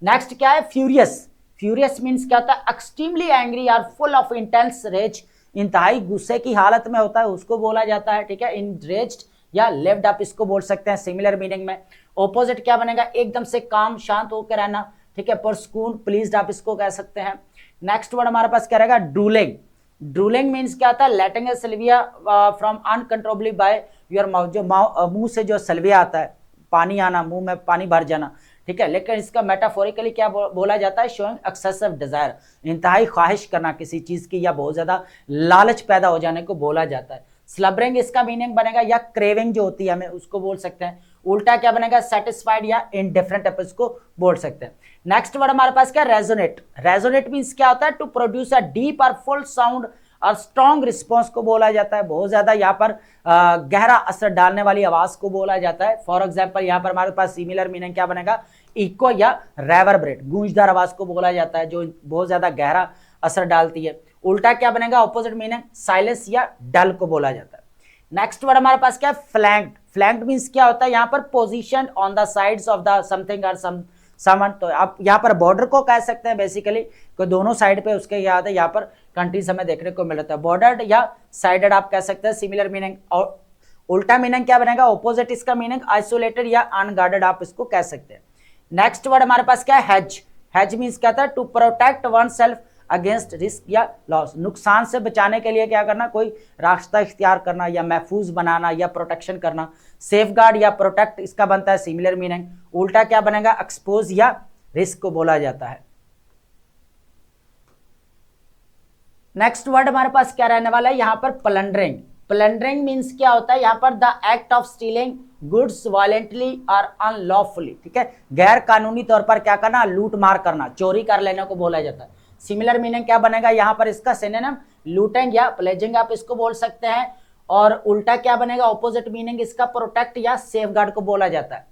नेक्स्ट क्या है, फ्यूरियस। फ्यूरियस मीन्स क्या होता है, एक्सट्रीमली एंग्री और फुल ऑफ इंटेंस रेज, इंतहाई गुस्से की हालत में होता है उसको बोला जाता है, ठीक है। इनरेज्ड या लिव्ड आप इसको बोल सकते हैं सिमिलर मीनिंग में। ऑपोजिट क्या बनेगा, एकदम से काम शांत होकर रहना, ठीक है, परस्कून, प्लीज्ड आप इसको कह सकते हैं। नेक्स्ट वर्ड हमारे पास क्या रहेगा, ड्रूलिंग। ड्रूलिंग मीन्स क्या होता है, letting a saliva from uncontrollably by your mouth, जो मुंह से जो सल्विया आता है, पानी आना, मुंह में पानी भर जाना, ठीक है। लेकिन इसका मेटाफोरिकली क्या बोला जाता है, शोइंग एक्सेसिव डिजायर, इंतहाई ख्वाहिश करना किसी चीज की या बहुत ज्यादा लालच पैदा हो जाने को बोला जाता है। स्लबरिंग इसका मीनिंग बनेगा या क्रेविंग जो होती है हमें उसको बोल सकते हैं। उल्टा क्या बनेगा, सेटिस्फाइड या इनडिफरेंट आप इसको बोल सकते हैं। नेक्स्ट वर्ड हमारे पास क्या, रेजोनेट। रेजोनेट मींस क्या होता है, टू प्रोड्यूस अ डीप और फुल साउंड और स्ट्रॉन्ग रिस्पॉन्स को बोला जाता है, बहुत ज्यादा यहाँ पर गहरा असर डालने वाली आवाज को बोला जाता है। फॉर एग्जाम्पल यहाँ पर हमारे पास सिमिलर मीनिंग क्या बनेगा, इको या रेवरब्रेट, गूंजदार आवाज को बोला जाता है जो बहुत ज्यादा गहरा असर डालती है। उल्टा क्या बनेगा, ऑपोजिट मीनिंग साइलेंस या डल को बोला जाता है। नेक्स्ट वर्ड हमारे पास क्या है, फ्लैंक्ड। फ्लैंक्ड मींस क्या होता है, यहाँ पर position on the sides of the something और समवन, तो आप यहाँ पर बॉर्डर को कह सकते हैं बेसिकली, कि दोनों साइड पे उसके याद है यहाँ पर कंट्रीज हमें देखने को मिल रहा है, बॉर्डर्ड या साइडेड आप कह सकते हैं, सिमिलर मीनिंग। और उल्टा मीनिंग क्या बनेगा, ऑपोजिट इसका मीनिंग आइसोलेटेड या अनगार्डेड आप इसको कह सकते हैं। नेक्स्ट वर्ड हमारे पास क्या है, हेज। हेज मींस क्या था, to protect oneself against risk या लॉस, नुकसान से बचाने के लिए क्या करना, कोई रास्ता इख्तियार करना या महफूज बनाना या प्रोटेक्शन करना। सेफगार्ड या प्रोटेक्ट इसका बनता है सिमिलर मीनिंग। उल्टा क्या बनेगा, एक्सपोज या रिस्क को बोला जाता है। नेक्स्ट वर्ड हमारे पास क्या रहने वाला है यहाँ पर, प्लंडरिंग। प्लंडरिंग मींस क्या होता है यहाँ पर, the act of stealing goods violently और अनलॉफुली, ठीक है, गैर कानूनी तौर पर क्या करना, लूट मार करना, चोरी कर लेने को बोला जाता है। सिमिलर मीनिंग क्या बनेगा यहाँ पर, इसका सिनोनिम लूटिंग या प्लेजिंग आप इसको बोल सकते हैं। और उल्टा क्या बनेगा, ऑपोजिट मीनिंग इसका प्रोटेक्ट या सेफगार्ड को बोला जाता है।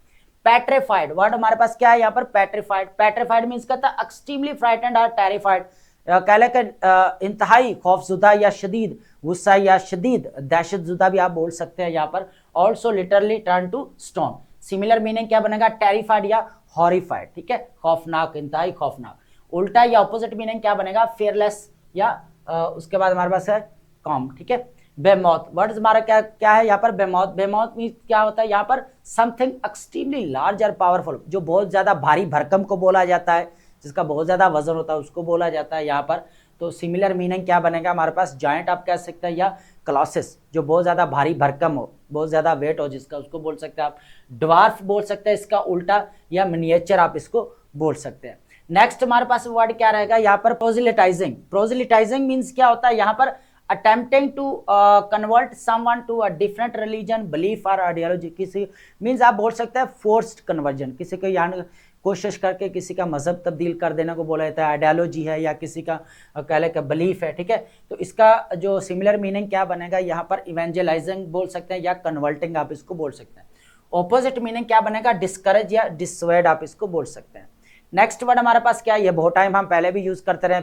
पेट्रिफाइड वर्ड हमारे पास क्या है यहाँ पर, पेट्रिफाइड। पेट्रिफाइड मींस कहता है एक्सट्रीमली फ्राइटेंड और टेरिफाइड, कह लेकर इंतहाई खौफजुदा या शदीद गुस्सा या शदीद दहशतजुदा भी आप बोल सकते हैं यहाँ पर। Also literally turn to stone, similar meaning क्या बनेगा, टेरिफाइड या हॉरिफाइड, ठीक है, खौफनाक, इंतहाई खौफनाक। उल्टा या ऑपोजिट मीनिंग क्या बनेगा, फेयरलेस या उसके बाद हमारे पास है कॉम, ठीक है। बेमौत वर्ड हमारा क्या है यहाँ पर, बेमौत। बेमौत मीन क्या होता है यहाँ पर, समथिंग एक्सट्रीमली लार्ज और पावरफुल, जो बहुत ज्यादा भारी भरकम को बोला जाता है, जिसका बहुत ज्यादा वजन होता है उसको बोला जाता है यहाँ पर। तो सिमिलर मीनिंग क्या बनेगा हमारे पास, जायंट आप कह सकते हैं, या क्लॉसिस जो बहुत ज्यादा भारी भरकम हो, बहुत ज्यादा वेट हो जिसका, उसको बोल सकते हैं आप। ड्वार्फ बोल सकते हैं इसका उल्टा, या मिनिएचर आप इसको बोल सकते हैं। नेक्स्ट हमारे पास वर्ड क्या रहेगा यहाँ पर, प्रोजिलिटाइजिंग। प्रोजिलिटाइजिंग मींस क्या होता है यहाँ पर, attempting to convert someone to a different religion, belief और आइडियोलॉजी, किसी मींस आप बोल सकते हैं फोर्स्ड कन्वर्जन, किसी को यानी कोशिश करके किसी का मजहब तब्दील कर देने को बोला जाता है, आइडियोलॉजी है या किसी का कह ले का बिलीफ है, ठीक है। तो इसका जो सिमिलर मीनिंग क्या बनेगा यहाँ पर, इवेंजलाइजिंग बोल सकते हैं या कन्वर्टिंग आप इसको बोल सकते हैं। ऑपोजिट मीनिंग क्या बनेगा, डिस्करेज या डिसवेड आप इसको बोल सकते हैं। नेक्स्ट वर्ड हमारे पास क्या है, ये बहुत टाइम हम पहले भी यूज करते रहे,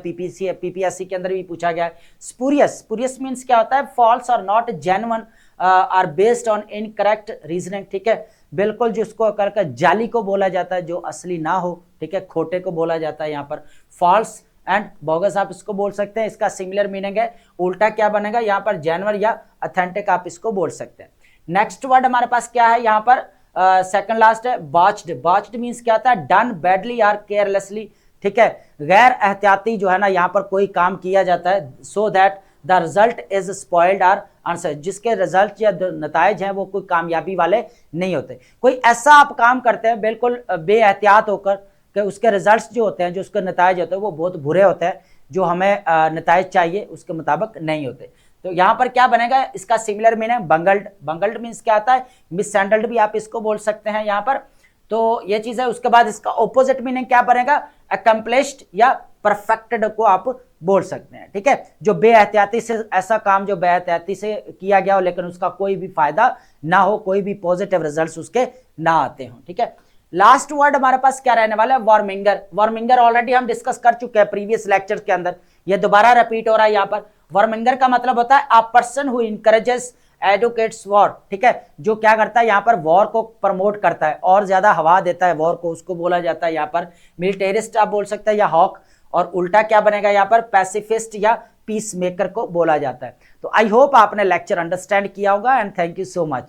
पीपीएससी के अंदर भी पूछा गया है, स्पूरियस। स्पूरियस मींस क्या होता है, फॉल्स और not genuine are based on incorrect reasoning, ठीक है, बिल्कुल जिसको करके जाली को बोला जाता है, जो असली ना हो, ठीक है, खोटे को बोला जाता है यहाँ पर। फॉल्स एंड बोगस आप इसको बोल सकते हैं, इसका सिमिलर मीनिंग है। उल्टा क्या बनेगा यहाँ पर, जेन्युइन या ऑथेंटिक आप इसको बोल सकते हैं। नेक्स्ट वर्ड हमारे पास क्या है यहाँ पर, सेकंड लास्ट है, बॉच्ड। बॉच्ड मींस क्या होता है, डन बैडली और केयरलेसली, ठीक है, गैर एहतियाती जो है ना यहाँ पर कोई काम किया जाता है, so that the result is spoiled और आंसर, जिसके रिजल्ट या नताइज हैं वो कोई कामयाबी वाले नहीं होते। कोई ऐसा आप काम करते हैं बिल्कुल बेएहतियात होकर कि उसके रिजल्ट्स जो होते हैं, जो उसके नताइज होते हैं वो बहुत बुरे होते हैं, जो हमें नताइज चाहिए उसके मुताबिक नहीं होते। तो यहाँ पर क्या बनेगा, इसका सिमिलर मीनिंग बंगल्ड। बंगल्ड मीन्स क्या आता है, मिसहैंडल्ड भी आप इसको बोल सकते हैं यहाँ पर। तो ये चीज है। उसके बाद इसका ऑपोजिट मीनिंग क्या बनेगा, अकम्प्लिश्ड या परफेक्टेड को आप बोल सकते हैं, ठीक है, जो बेएहतियाती से, ऐसा काम जो बेएहतियाती से किया गया हो लेकिन उसका कोई भी फायदा ना हो, कोई भी पॉजिटिव रिजल्ट्स उसके ना आते हो, ठीक है। लास्ट वर्ड हमारे पास क्या रहने वाला है, वार्मिंगर। वार्मिंगर ऑलरेडी हम डिस्कस कर चुके हैं प्रीवियस लेक्चर के अंदर, ये दोबारा रिपीट हो रहा है यहाँ पर। वार्मिंगर का मतलब होता है a person who encourages advocates war, ठीक है, जो क्या करता है यहाँ पर, वॉर को प्रमोट करता है और ज्यादा हवा देता है वॉर को, उसको बोला जाता है यहाँ पर मिलिटेरिस्ट आप बोल सकते हैं या हॉक। और उल्टा क्या बनेगा यहाँ पर, पैसिफिस्ट या पीस मेकर को बोला जाता है। तो आई होप आपने लेक्चर अंडरस्टैंड किया होगा and thank you so much.